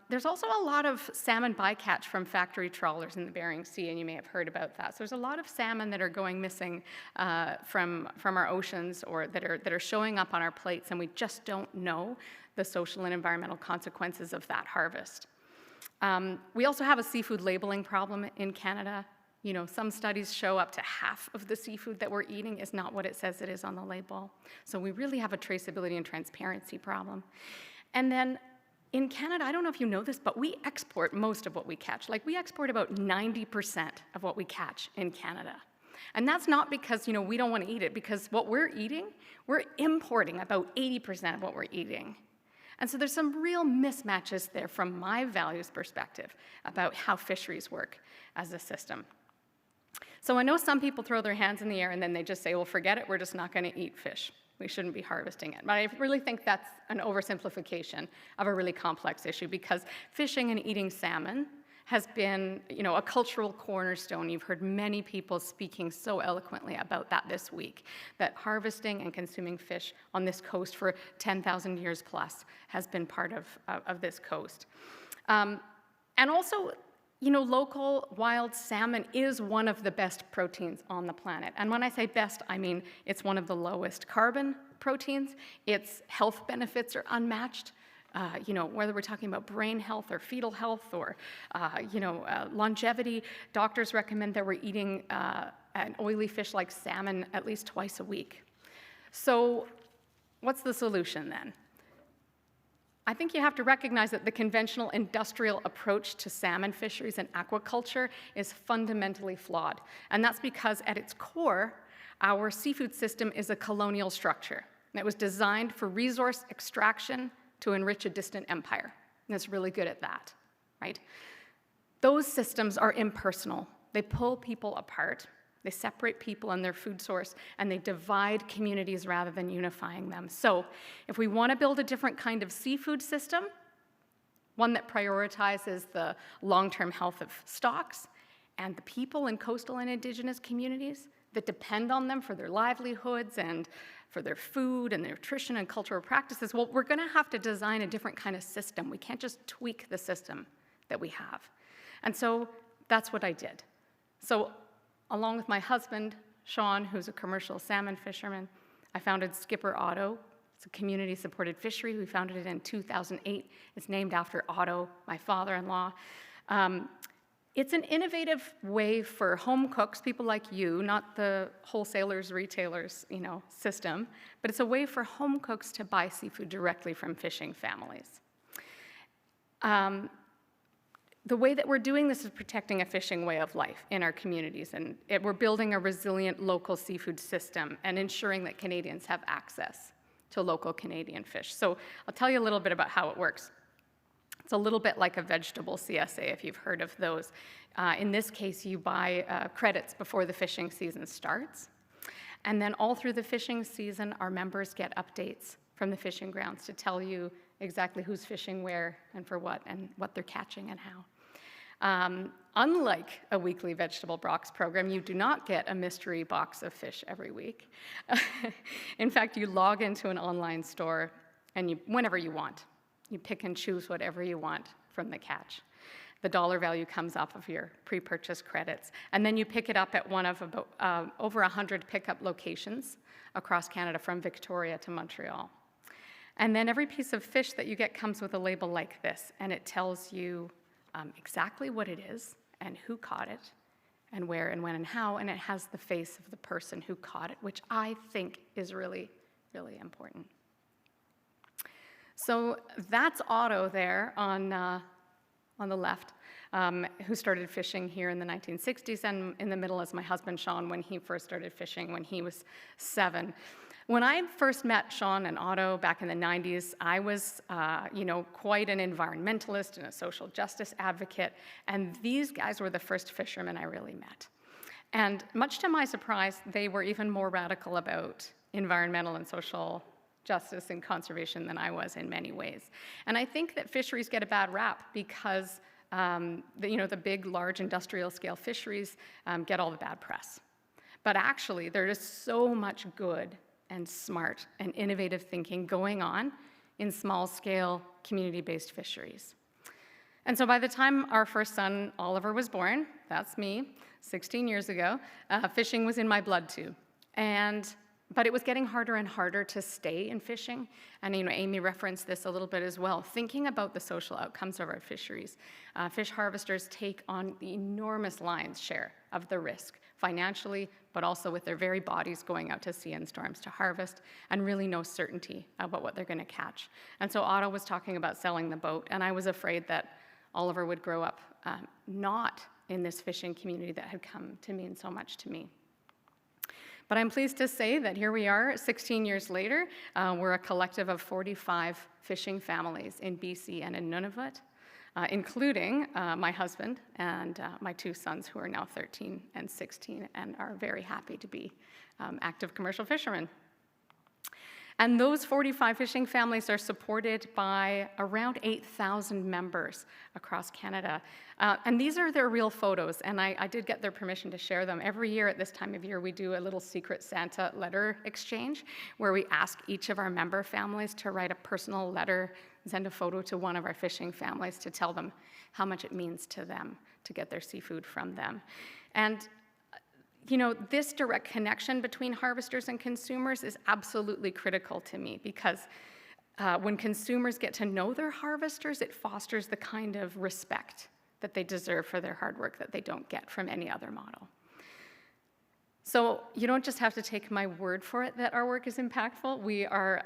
There's also a lot of salmon bycatch from factory trawlers in the Bering Sea, and you may have heard about that. So there's a lot of salmon that are going missing from our oceans, or that are showing up on our plates, and we just don't know the social and environmental consequences of that harvest. We also have a seafood labeling problem in Canada. You know, some studies show up to half of the seafood that we're eating is not what it says it is on the label. So we really have a traceability and transparency problem. And then in Canada, I don't know if you know this, but we export most of what we catch. Like, we export about 90% of what we catch in Canada. And that's not because, you know, we don't want to eat it, because what we're eating, we're importing about 80% of what we're eating. And so there's some real mismatches there from my values perspective about how fisheries work as a system. So I know some people throw their hands in the air and then they just say, well, forget it, we're just not going to eat fish. We shouldn't be harvesting it. But I really think that's an oversimplification of a really complex issue, because fishing and eating salmon has been, you know, a cultural cornerstone. You've heard many people speaking so eloquently about that this week, that harvesting and consuming fish on this coast for 10,000 years plus has been part of this coast. And also, you know, local wild salmon is one of the best proteins on the planet. And when I say best, I mean it's one of the lowest carbon proteins. Its health benefits are unmatched. You know, whether we're talking about brain health or fetal health or, longevity, doctors recommend that we're eating an oily fish like salmon at least twice a week. So what's the solution then? I think you have to recognize that the conventional industrial approach to salmon fisheries and aquaculture is fundamentally flawed. And that's because at its core, our seafood system is a colonial structure. And it was designed for resource extraction to enrich a distant empire. And it's really good at that, right? Those systems are impersonal. They pull people apart. They separate people and their food source, and they divide communities rather than unifying them. So if we want to build a different kind of seafood system, one that prioritizes the long-term health of stocks and the people in coastal and indigenous communities that depend on them for their livelihoods and for their food and their nutrition and cultural practices, well, we're going to have to design a different kind of system. We can't just tweak the system that we have. And so that's what I did. So along with my husband, Sean, who's a commercial salmon fisherman, I founded Skipper Otto. It's a community-supported fishery. We founded it in 2008. It's named after Otto, my father-in-law. It's an innovative way for home cooks, people like you, not the wholesalers, retailers, system, but it's a way for home cooks to buy seafood directly from fishing families. The way that we're doing this is protecting a fishing way of life in our communities, and we're building a resilient local seafood system and ensuring that Canadians have access to local Canadian fish. So I'll tell you a little bit about how it works. It's a little bit like a vegetable CSA, if you've heard of those. In this case, you buy credits before the fishing season starts, and then all through the fishing season, our members get updates from the fishing grounds to tell you exactly who's fishing where and for what, and what they're catching and how. Unlike a weekly vegetable box program, you do not get a mystery box of fish every week. In fact, you log into an online store, and whenever you want, you pick and choose whatever you want from the catch. The dollar value comes off of your pre-purchase credits, and then you pick it up at one of about over 100 pickup locations across Canada, from Victoria to Montreal. And then every piece of fish that you get comes with a label like this, and it tells you exactly what it is and who caught it and where and when and how, and it has the face of the person who caught it, which I think is really, really important. So that's Otto there on on the left, who started fishing here in the 1960s, and in the middle is my husband, Sean, when he first started fishing when he was 7. When I first met Sean and Otto back in the 90s, I was, quite an environmentalist and a social justice advocate, and these guys were the first fishermen I really met. And much to my surprise, they were even more radical about environmental and social justice and conservation than I was in many ways. And I think that fisheries get a bad rap because the big, large industrial scale fisheries get all the bad press. But actually, there is so much good and smart and innovative thinking going on in small-scale, community-based fisheries. And so by the time our first son, Oliver, was born, that's me, 16 years ago, fishing was in my blood too. But it was getting harder and harder to stay in fishing. And Amy referenced this a little bit as well. Thinking about the social outcomes of our fisheries, fish harvesters take on the enormous lion's share of the risk, financially, but also with their very bodies going out to sea in storms to harvest, and really no certainty about what they're going to catch. And so Otto was talking about selling the boat, and I was afraid that Oliver would grow up not in this fishing community that had come to mean so much to me. But I'm pleased to say that here we are, 16 years later. We're a collective of 45 fishing families in BC and in Nunavut, including my husband and my 2 sons, who are now 13 and 16 and are very happy to be active commercial fishermen. And those 45 fishing families are supported by around 8,000 members across Canada. And these are their real photos, and I did get their permission to share them. Every year at this time of year, we do a little secret Santa letter exchange where we ask each of our member families to write a personal letter, send a photo to one of our fishing families to tell them how much it means to them to get their seafood from them. And this direct connection between harvesters and consumers is absolutely critical to me because when consumers get to know their harvesters, it fosters the kind of respect that they deserve for their hard work that they don't get from any other model. So you don't just have to take my word for it that our work is impactful. We are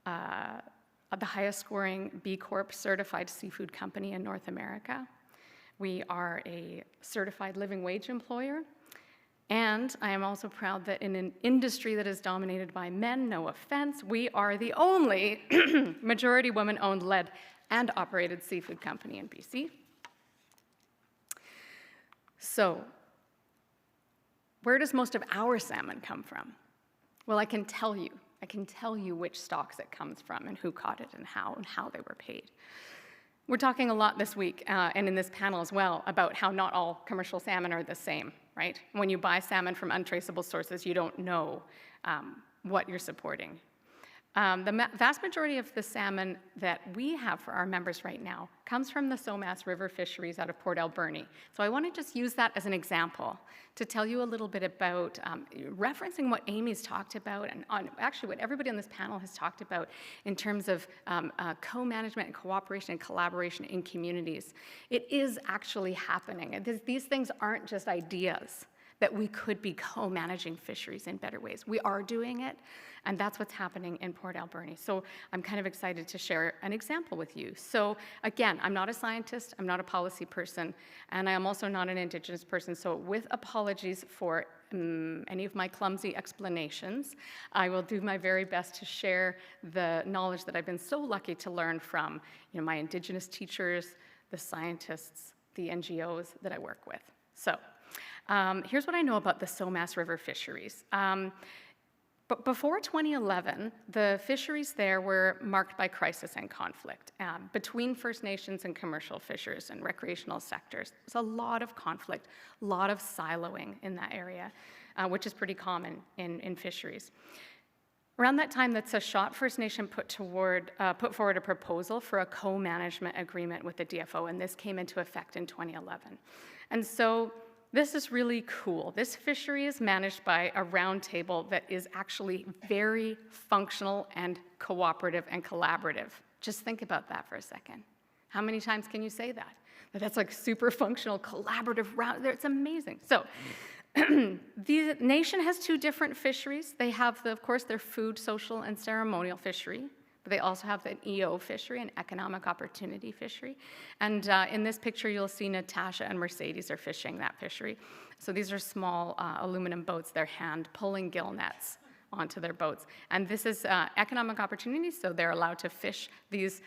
the highest scoring B Corp certified seafood company in North America. We are a certified living wage employer. And I am also proud that in an industry that is dominated by men, no offense, we are the only majority woman-owned, led, and operated seafood company in BC. So, where does most of our salmon come from? Well, I can tell you which stocks it comes from and who caught it and how they were paid. We're talking a lot this week, and in this panel as well, about how not all commercial salmon are the same, right? When you buy salmon from untraceable sources, you don't know what you're supporting. The vast majority of the salmon that we have for our members right now comes from the Somas River Fisheries out of Port Alberni. So I want to just use that as an example to tell you a little bit about referencing what Amy's talked about and actually what everybody on this panel has talked about in terms of co-management and cooperation and collaboration in communities. It is actually happening. These things aren't just ideas that we could be co-managing fisheries in better ways. We are doing it, and that's what's happening in Port Alberni. So I'm kind of excited to share an example with you. So again, I'm not a scientist, I'm not a policy person, and I am also not an Indigenous person, so with apologies for any of my clumsy explanations, I will do my very best to share the knowledge that I've been so lucky to learn from my Indigenous teachers, the scientists, the NGOs that I work with. So here's what I know about the Somas River Fisheries. But before 2011, the fisheries there were marked by crisis and conflict between First Nations and commercial fishers and recreational sectors. There's a lot of conflict, a lot of siloing in that area, which is pretty common in fisheries. Around that time, the Tsachotte First Nation put forward a proposal for a co-management agreement with the DFO, and this came into effect in 2011. And so this is really cool. This fishery is managed by a roundtable that is actually very functional and cooperative and collaborative. Just think about that for a second. How many times can you say that? That's like super functional, collaborative round. It's amazing. So the nation has 2 different fisheries. They have, of course, their food, social, and ceremonial fishery, but they also have an EO fishery, an economic opportunity fishery. And in this picture, you'll see Natasha and Mercedes are fishing that fishery. So these are small aluminum boats. They're hand-pulling gill nets onto their boats. And this is economic opportunity, so they're allowed to fish these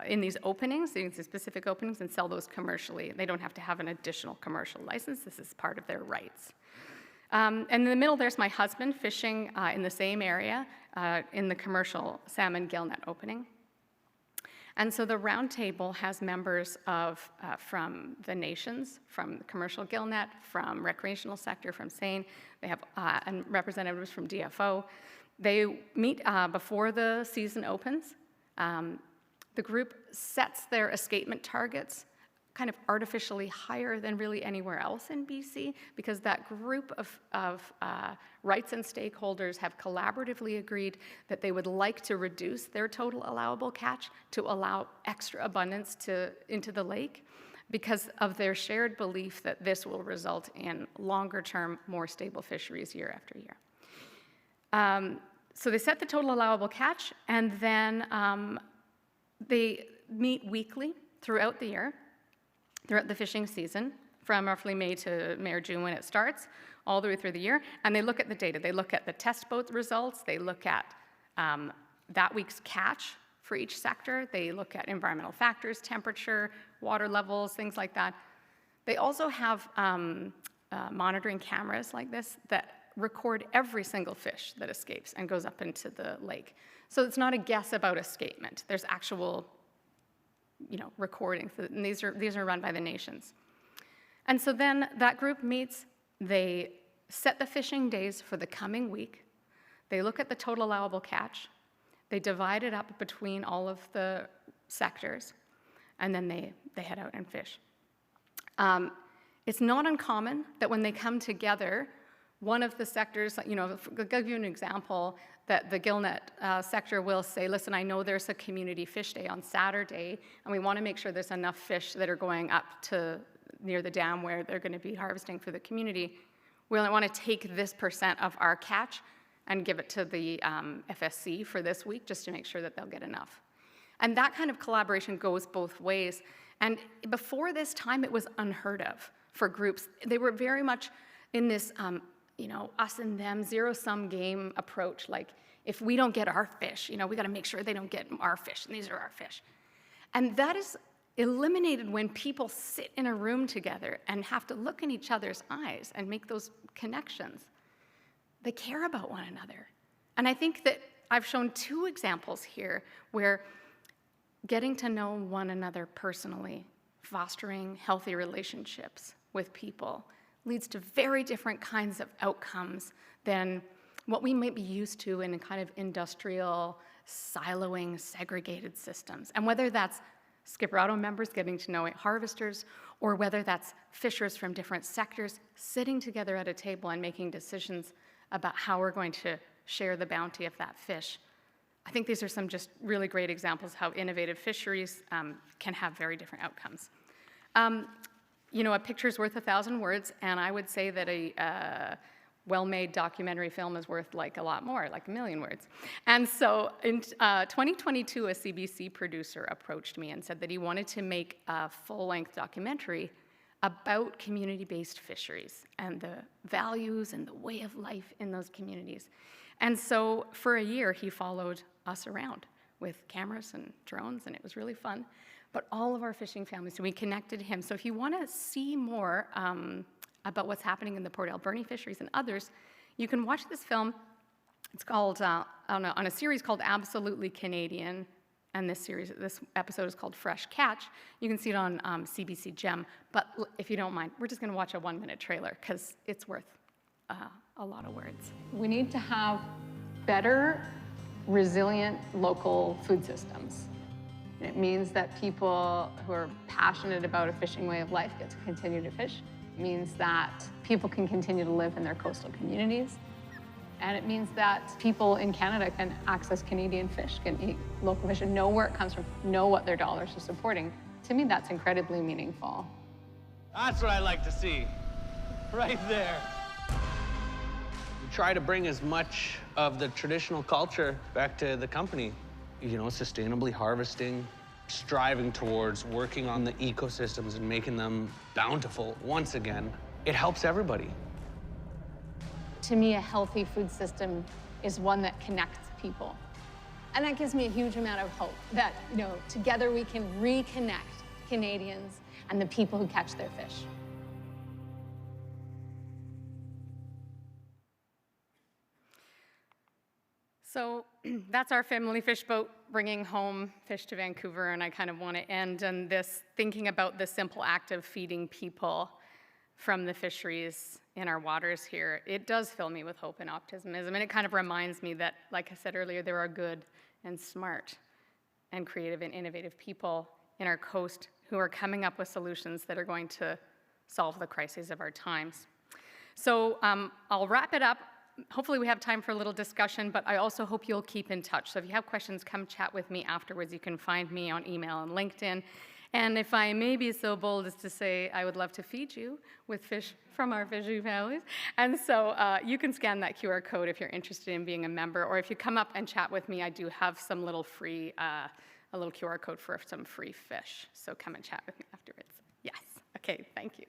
in these openings, these specific openings, and sell those commercially. They don't have to have an additional commercial license. This is part of their rights. And in the middle, there's my husband fishing in the same area in the commercial salmon gill net opening. And so the round table has members of, from the nations, from the commercial gill net, from recreational sector, from SANE. They have and representatives from DFO. They meet before the season opens. The group sets their escapement targets kind of artificially higher than really anywhere else in BC, because that group of rights and stakeholders have collaboratively agreed that they would like to reduce their total allowable catch to allow extra abundance into the lake, because of their shared belief that this will result in longer-term, more stable fisheries year after year. So they set the total allowable catch, and then they meet weekly throughout the year, throughout the fishing season, from roughly May or June when it starts, all the way through the year, and they look at the data. They look at the test boat results, they look at that week's catch for each sector, they look at environmental factors, temperature, water levels, things like that. They also have monitoring cameras like this that record every single fish that escapes and goes up into the lake. So it's not a guess about escapement. There's actual recordings, and these are run by the nations. And so then that group meets, they set the fishing days for the coming week, they look at the total allowable catch, they divide it up between all of the sectors, and then they head out and fish. It's not uncommon that when they come together, one of the sectors, I'll give you an example, that the gillnet sector will say, listen, I know there's a community fish day on Saturday, and we want to make sure there's enough fish that are going up to near the dam where they're going to be harvesting for the community. We want to take this % of our catch and give it to the FSC for this week, just to make sure that they'll get enough. And that kind of collaboration goes both ways. And before this time, it was unheard of for groups. They were very much in this us and them, zero-sum game approach. Like, if we don't get our fish, we got to make sure they don't get our fish, and these are our fish. And that is eliminated when people sit in a room together and have to look in each other's eyes and make those connections. They care about one another. And I think that I've shown 2 examples here where getting to know one another personally, fostering healthy relationships with people, leads to very different kinds of outcomes than what we might be used to in a kind of industrial, siloing, segregated systems. And whether that's Skipper Otto members getting to know harvesters, or whether that's fishers from different sectors sitting together at a table and making decisions about how we're going to share the bounty of that fish. I think these are some just really great examples how innovative fisheries can have very different outcomes. A picture's worth 1,000 words, and I would say that a well-made documentary film is worth like a lot more, like 1,000,000 words. And so in 2022, a CBC producer approached me and said that he wanted to make a full-length documentary about community-based fisheries and the values and the way of life in those communities. And so for a year, he followed us around with cameras and drones, and it was really fun. But all of our fishing families, so we connected him. So if you want to see more about what's happening in the Port Alberni fisheries and others, you can watch this film. It's called, on a series called Absolutely Canadian, and this episode is called Fresh Catch. You can see it on CBC Gem, but if you don't mind, we're just going to watch a 1-minute trailer, because it's worth a lot of words. We need to have better, resilient local food systems. It means that people who are passionate about a fishing way of life get to continue to fish. It means that people can continue to live in their coastal communities. And it means that people in Canada can access Canadian fish, can eat local fish, and know where it comes from, know what their dollars are supporting. To me, that's incredibly meaningful. That's what I like to see, right there. The try to bring as much of the traditional culture back to the company. You know, sustainably harvesting, striving towards working on the ecosystems and making them bountiful once again. It helps everybody. To me, a healthy food system is one that connects people. And that gives me a huge amount of hope that, you know, together we can reconnect Canadians and the people who catch their fish. So that's our family fish boat bringing home fish to Vancouver, and I kind of want to end on this, thinking about the simple act of feeding people from the fisheries in our waters here. It does fill me with hope and optimism, and it kind of reminds me that, like I said earlier, there are good and smart and creative and innovative people in our coast who are coming up with solutions that are going to solve the crises of our times. So I'll wrap it up. Hopefully we have time for a little discussion, but I also hope you'll keep in touch. So if you have questions, come chat with me afterwards. You can find me on email and LinkedIn. And if I may be so bold as to say, I would love to feed you with fish from our fishery families. And so you can scan that QR code if you're interested in being a member, or if you come up and chat with me, I do have some little free, a little QR code for some free fish. So come and chat with me afterwards. Yes, okay, thank you.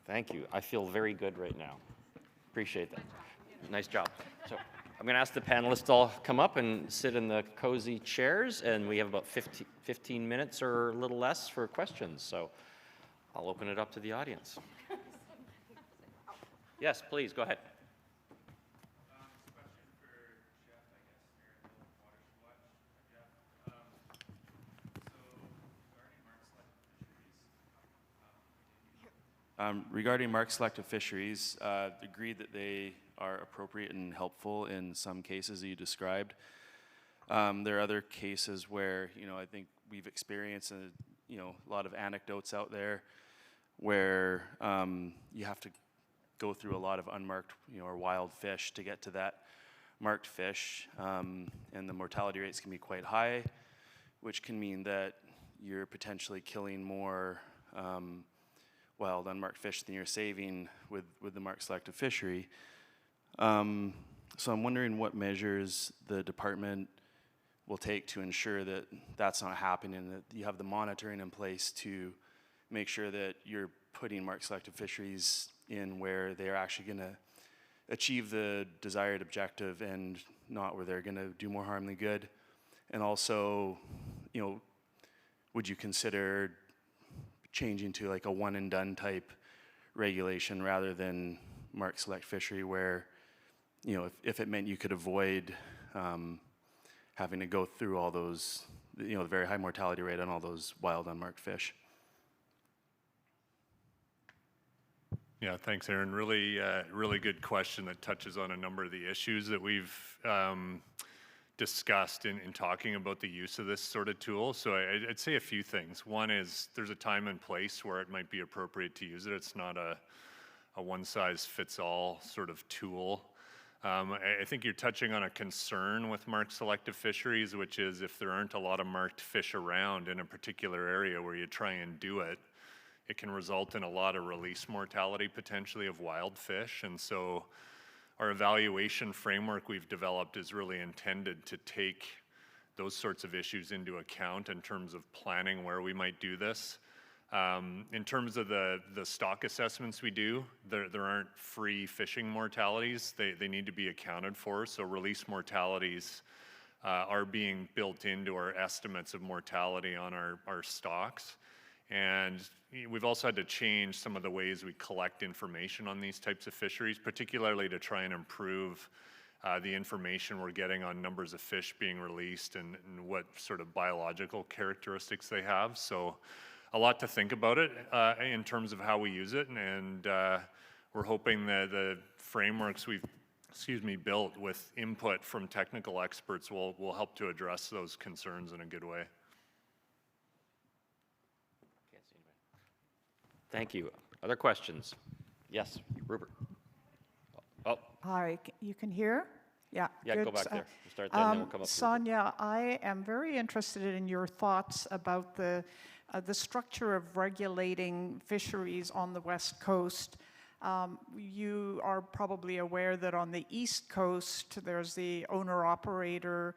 Thank you. I feel very good right now. Appreciate that. Nice job. So I'm going to ask the panelists to all come up and sit in the cozy chairs, and we have about 15 minutes or a little less for questions. So I'll open it up to the audience. Yes, please, go ahead. Regarding mark selective fisheries, agree that they are appropriate and helpful in some cases that you described. There are other cases where, you know, I think we've experienced, you know, a lot of anecdotes out there where you have to go through a lot of unmarked, you know, or wild fish to get to that marked fish, and the mortality rates can be quite high, which can mean that you're potentially killing more wild unmarked fish than you're saving with the mark selective fishery. So I'm wondering what measures the department will take to ensure that that's not happening, that you have the monitoring in place to make sure that you're putting mark selective fisheries in where they're actually going to achieve the desired objective and not where they're going to do more harm than good. And also, you know, would you consider changing to like a one and done type regulation rather than mark select fishery where, you know, if it meant you could avoid having to go through all those, you know, the very high mortality rate on all those wild unmarked fish. Yeah, thanks, Aaron. Really, really good question that touches on a number of the issues that we've discussed in talking about the use of this sort of tool. So I'd say a few things. One is there's a time and place where it might be appropriate to use it. It's not a one-size-fits-all sort of tool. I think you're touching on a concern with marked selective fisheries, which is if there aren't a lot of marked fish around in a particular area where you try and do it, it can result in a lot of release mortality potentially of wild fish. And so our evaluation framework we've developed is really intended to take those sorts of issues into account in terms of planning where we might do this. In terms of the stock assessments we do, there aren't free fishing mortalities. They need to be accounted for. So release mortalities are being built into our estimates of mortality on our stocks. And we've also had to change some of the ways we collect information on these types of fisheries, particularly to try and improve the information we're getting on numbers of fish being released and what sort of biological characteristics they have. So a lot to think about it in terms of how we use it. And we're hoping that the frameworks we've built with input from technical experts will help to address those concerns in a good way. Thank you. Other questions? Yes, Rupert. Oh. Hi, you can hear? Yeah, Yeah, good. go back there. We'll start there, and then we'll come up to Sonia, I am very interested in your thoughts about the structure of regulating fisheries on the West Coast. You are probably aware that on the East Coast, there's the owner-operator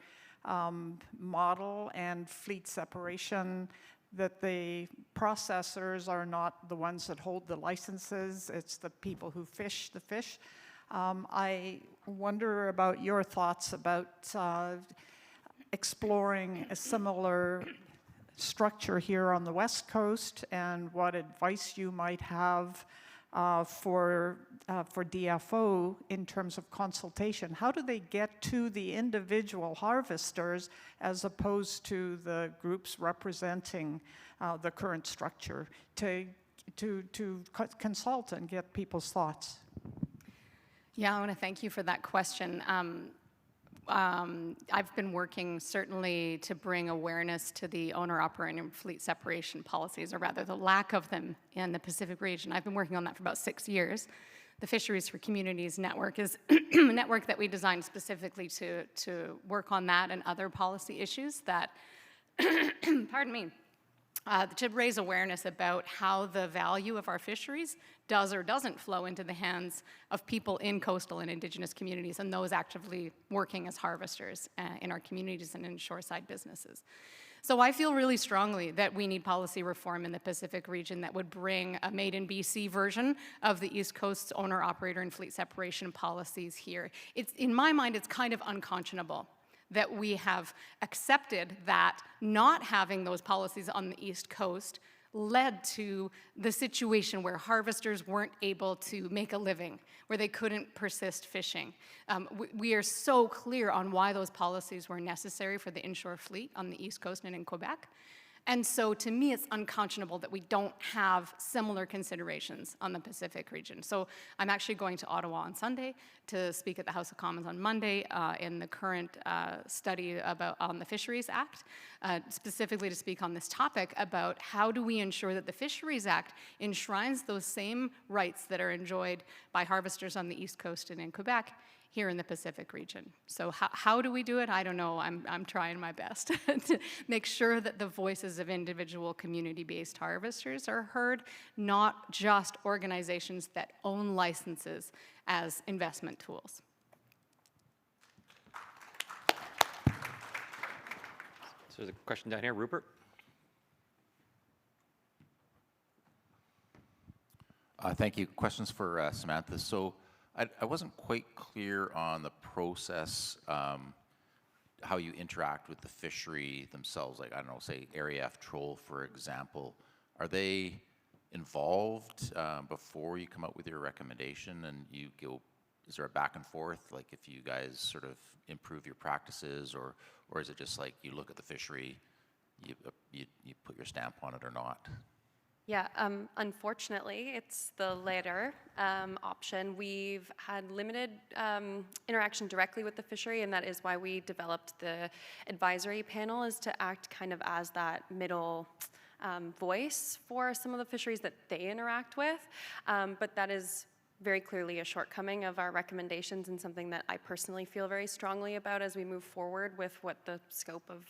model and fleet separation, that the processors are not the ones that hold the licenses, it's the people who fish the fish. I wonder about your thoughts about exploring a similar structure here on the West Coast, and what advice you might have for DFO in terms of consultation. How do they get to the individual harvesters as opposed to the groups representing the current structure to consult and get people's thoughts? Yeah, I want to thank you for that question. I've been working certainly to bring awareness to the owner-operator and fleet separation policies, or rather the lack of them in the Pacific region. I've been working on that for about 6 years. The Fisheries for Communities Network is a network that we designed specifically to work on that and other policy issues that, pardon me, to raise awareness about how the value of our fisheries does or doesn't flow into the hands of people in coastal and Indigenous communities and those actively working as harvesters in our communities and in shoreside businesses. So I feel really strongly that we need policy reform in the Pacific region that would bring a made in BC version of the East Coast's owner-operator and fleet separation policies here. In my mind, it's kind of unconscionable that we have accepted that not having those policies on the East Coast led to the situation where harvesters weren't able to make a living, where they couldn't persist fishing. We are so clear on why those policies were necessary for the inshore fleet on the East Coast and in Quebec. And so to me, it's unconscionable that we don't have similar considerations on the Pacific region. So I'm actually going to Ottawa on Sunday to speak at the House of Commons on Monday in the current study on the Fisheries Act, specifically to speak on this topic about how do we ensure that the Fisheries Act enshrines those same rights that are enjoyed by harvesters on the East Coast and in Quebec here in the Pacific region. So how do we do it? I don't know. I'm trying my best to make sure that the voices of individual community-based harvesters are heard, not just organizations that own licenses as investment tools. So there's a question down here, Rupert. Thank you. Questions for Samantha. So I wasn't quite clear on the process, how you interact with the fishery themselves, like, I don't know, say Area F Troll, for example. Are they involved before you come up with your recommendation and you go, is there a back and forth, like if you guys sort of improve your practices, or is it just like you look at the fishery, you put your stamp on it or not? Yeah, unfortunately, it's the latter option. We've had limited interaction directly with the fishery, and that is why we developed the advisory panel, is to act kind of as that middle voice for some of the fisheries that they interact with. But that is very clearly a shortcoming of our recommendations, and something that I personally feel very strongly about as we move forward with what the scope of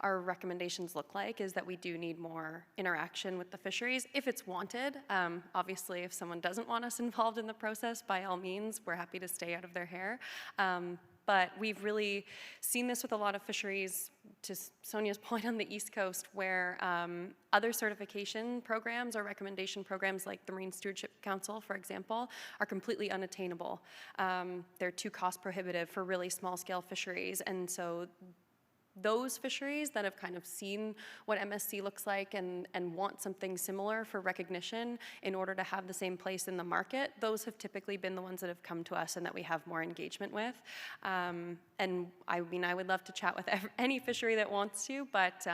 our recommendations look like, is that we do need more interaction with the fisheries if it's wanted. Obviously, if someone doesn't want us involved in the process, by all means, we're happy to stay out of their hair. But we've really seen this with a lot of fisheries, to Sonia's point, on the East Coast, where other certification programs or recommendation programs like the Marine Stewardship Council, for example, are completely unattainable. They're too cost prohibitive for really small scale fisheries. And so those fisheries that have kind of seen what MSC looks like and want something similar for recognition in order to have the same place in the market, those have typically been the ones that have come to us and that we have more engagement with. And I mean, I would love to chat with any fishery that wants to, but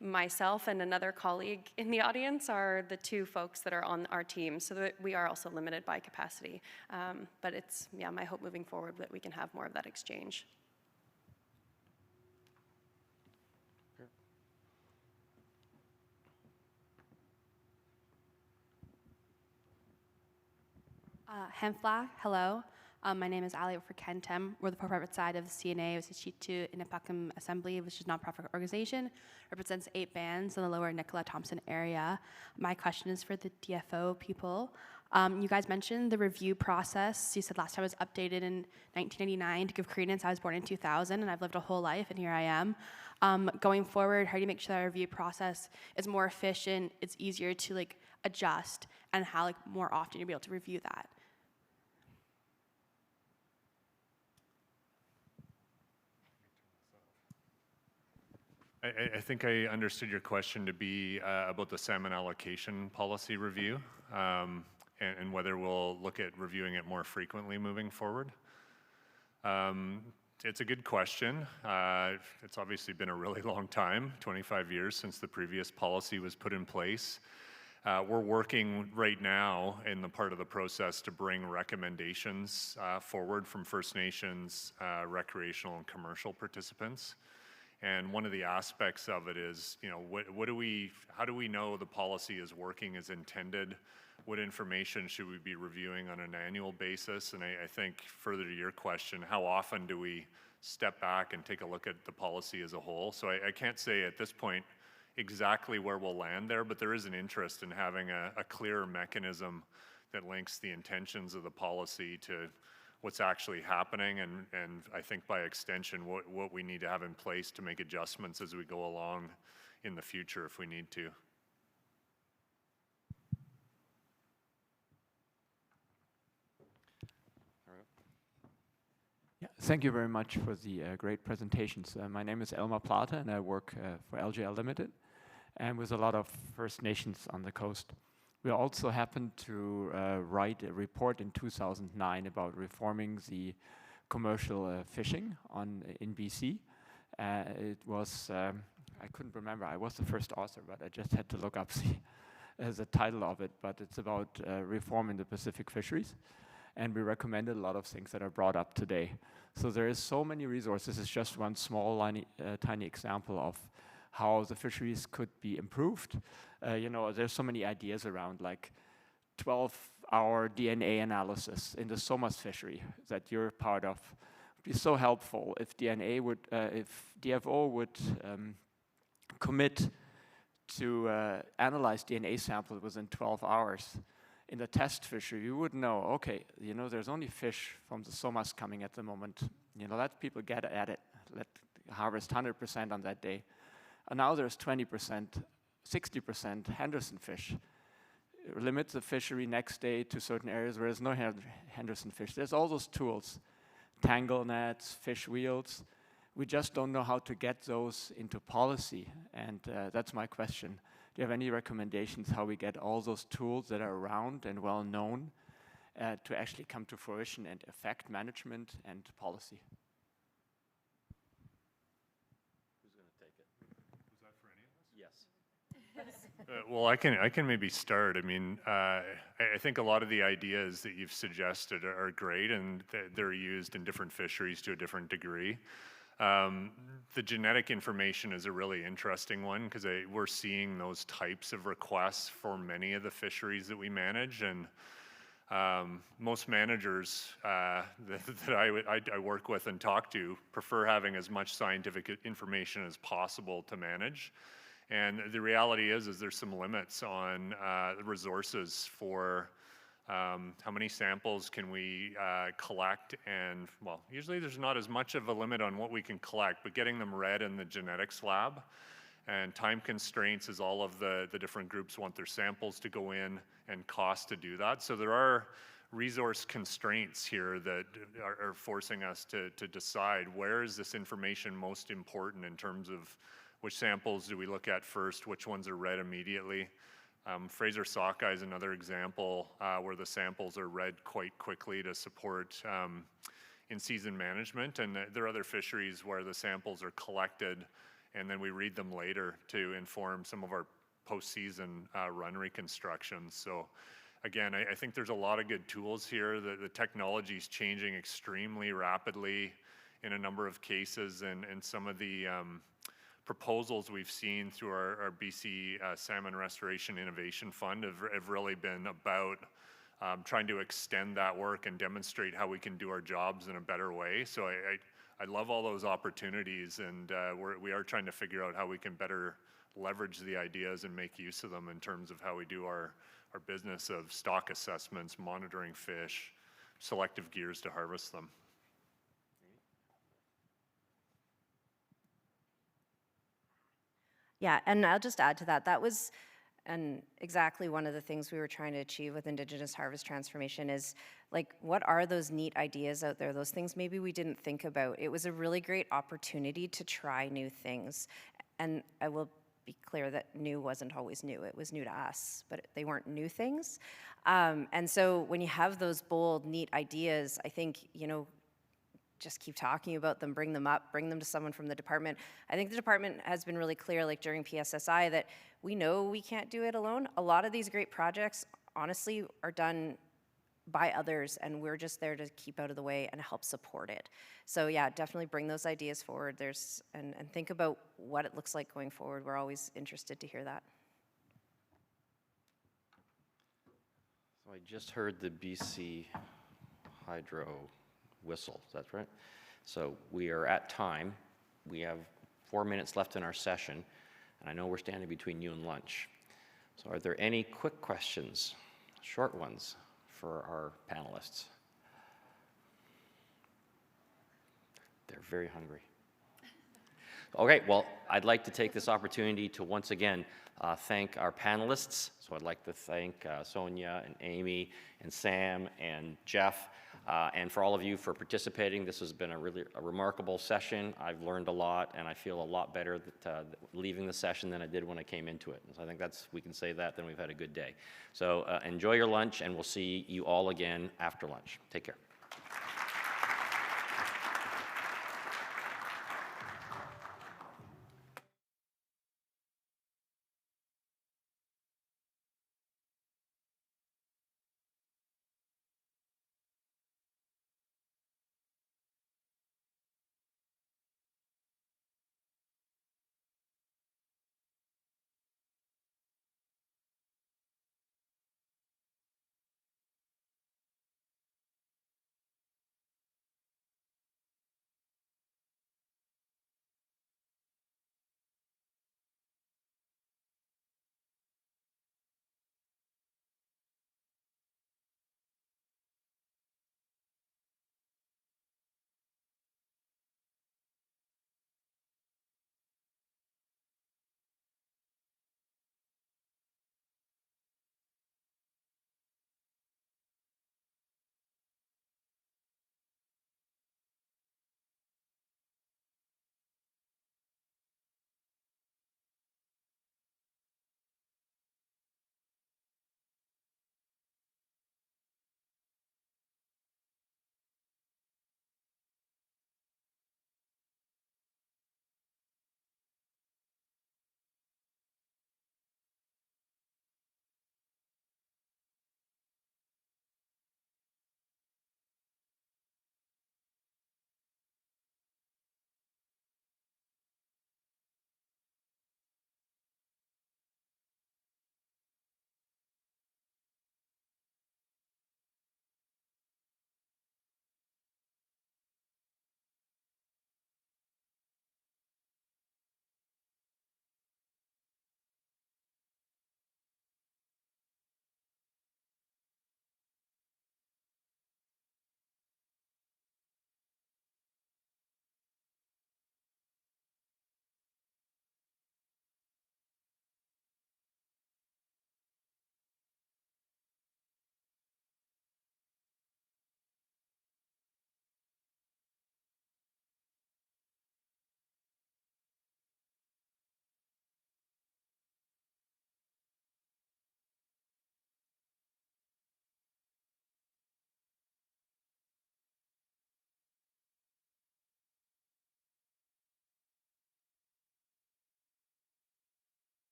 myself and another colleague in the audience are the two folks that are on our team, so that we are also limited by capacity. But it's, yeah, my hope moving forward that we can have more of that exchange. Hemfla, hello. My name is Ali for Kentem. We're the for-profit side of the CNA, which is Chitu Inapakam Assembly, which is a nonprofit organization. Represents 8 bands in the lower Nicola Thompson area. My question is for the DFO people. You guys mentioned the review process. You said last time it was updated in 1999 to give credence. I was born in 2000, and I've lived a whole life, and here I am. Going forward, how do you make sure that our review process is more efficient, it's easier to like adjust, and how like more often you'll be able to review that? I think I understood your question to be about the salmon allocation policy review, and whether we'll look at reviewing it more frequently moving forward. It's a good question. It's obviously been a really long time, 25 years since the previous policy was put in place. We're working right now in the part of the process to bring recommendations forward from First Nations, recreational and commercial participants. And one of the aspects of it is, you know, how do we know the policy is working as intended? What information should we be reviewing on an annual basis? And I think further to your question, how often do we step back and take a look at the policy as a whole? So I can't say at this point exactly where we'll land there, but there is an interest in having a clearer mechanism that links the intentions of the policy to what's actually happening, and I think by extension what we need to have in place to make adjustments as we go along in the future if we need to. Yeah, thank you very much for the great presentations. My name is Elmar Plata, and I work for LGL Limited and with a lot of First Nations on the coast. We also happened to write a report in 2009 about reforming the commercial fishing in BC. It was, I couldn't remember, I was the first author, but I just had to look up the title of it, but it's about reforming the Pacific fisheries. And we recommended a lot of things that are brought up today. So there is so many resources. It's just one small, tiny example of how the fisheries could be improved. You know, there's so many ideas around, like 12-hour DNA analysis in the Somas fishery that you're part of. It would be so helpful if if DFO would commit to analyze DNA samples within 12 hours. In the test fishery, you would know, okay, you know, there's only fish from the Somas coming at the moment. You know, let people get at it. Let harvest 100% on that day. And now there's 20%, 60% Henderson fish. Limit the fishery next day to certain areas where there's no Henderson fish. There's all those tools, tangle nets, fish wheels. We just don't know how to get those into policy. And that's my question. Do you have any recommendations how we get all those tools that are around and well known to actually come to fruition and affect management and policy? Who's going to take it? Was that for any of us? Yes. Well, I can maybe start. I mean, I think a lot of the ideas that you've suggested are great, and they're used in different fisheries to a different degree. The genetic information is a really interesting one because we're seeing those types of requests for many of the fisheries that we manage, and most managers that I work with and talk to prefer having as much scientific information as possible to manage. And the reality is there's some limits on the resources for how many samples can we collect, and well, usually there's not as much of a limit on what we can collect, but getting them read in the genetics lab, and time constraints as all of the different groups want their samples to go in, and cost to do that. So there are resource constraints here that are forcing us to decide where is this information most important in terms of which samples do we look at first, which ones are read immediately. Fraser sockeye is another example where the samples are read quite quickly to support in-season management, and there are other fisheries where the samples are collected and then we read them later to inform some of our post-season run reconstructions. So again, I think there's a lot of good tools here. The technology is changing extremely rapidly in a number of cases, and some of the proposals we've seen through our BC Salmon Restoration Innovation Fund have really been about trying to extend that work and demonstrate how we can do our jobs in a better way. So I love all those opportunities, and we are trying to figure out how we can better leverage the ideas and make use of them in terms of how we do our business of stock assessments, monitoring fish, selective gears to harvest them. Yeah, and I'll just add to that. That was exactly one of the things we were trying to achieve with Indigenous harvest transformation is, like, what are those neat ideas out there, those things maybe we didn't think about. It was a really great opportunity to try new things. And I will be clear that new wasn't always new. It was new to us, but they weren't new things. And so when you have those bold, neat ideas, I think, you know, just keep talking about them, bring them up, bring them to someone from the department. I think the department has been really clear, like during PSSI, that we know we can't do it alone. A lot of these great projects, honestly, are done by others, and we're just there to keep out of the way and help support it. So yeah, definitely bring those ideas forward. And think about what it looks like going forward. We're always interested to hear that. So I just heard the BC Hydro whistle, is that right? So we are at time. We have 4 minutes left in our session, and I know we're standing between you and lunch. So are there any quick questions, short ones, for our panelists? They're very hungry. Okay, well, I'd like to take this opportunity to once again thank our panelists. So I'd like to thank Sonia and Amy and Sam and Jeff, and for all of you for participating. This has been a really remarkable session. I've learned a lot, and I feel a lot better leaving the session than I did when I came into it. So I think we can say that, then we've had a good day. So enjoy your lunch, and we'll see you all again after lunch. Take care.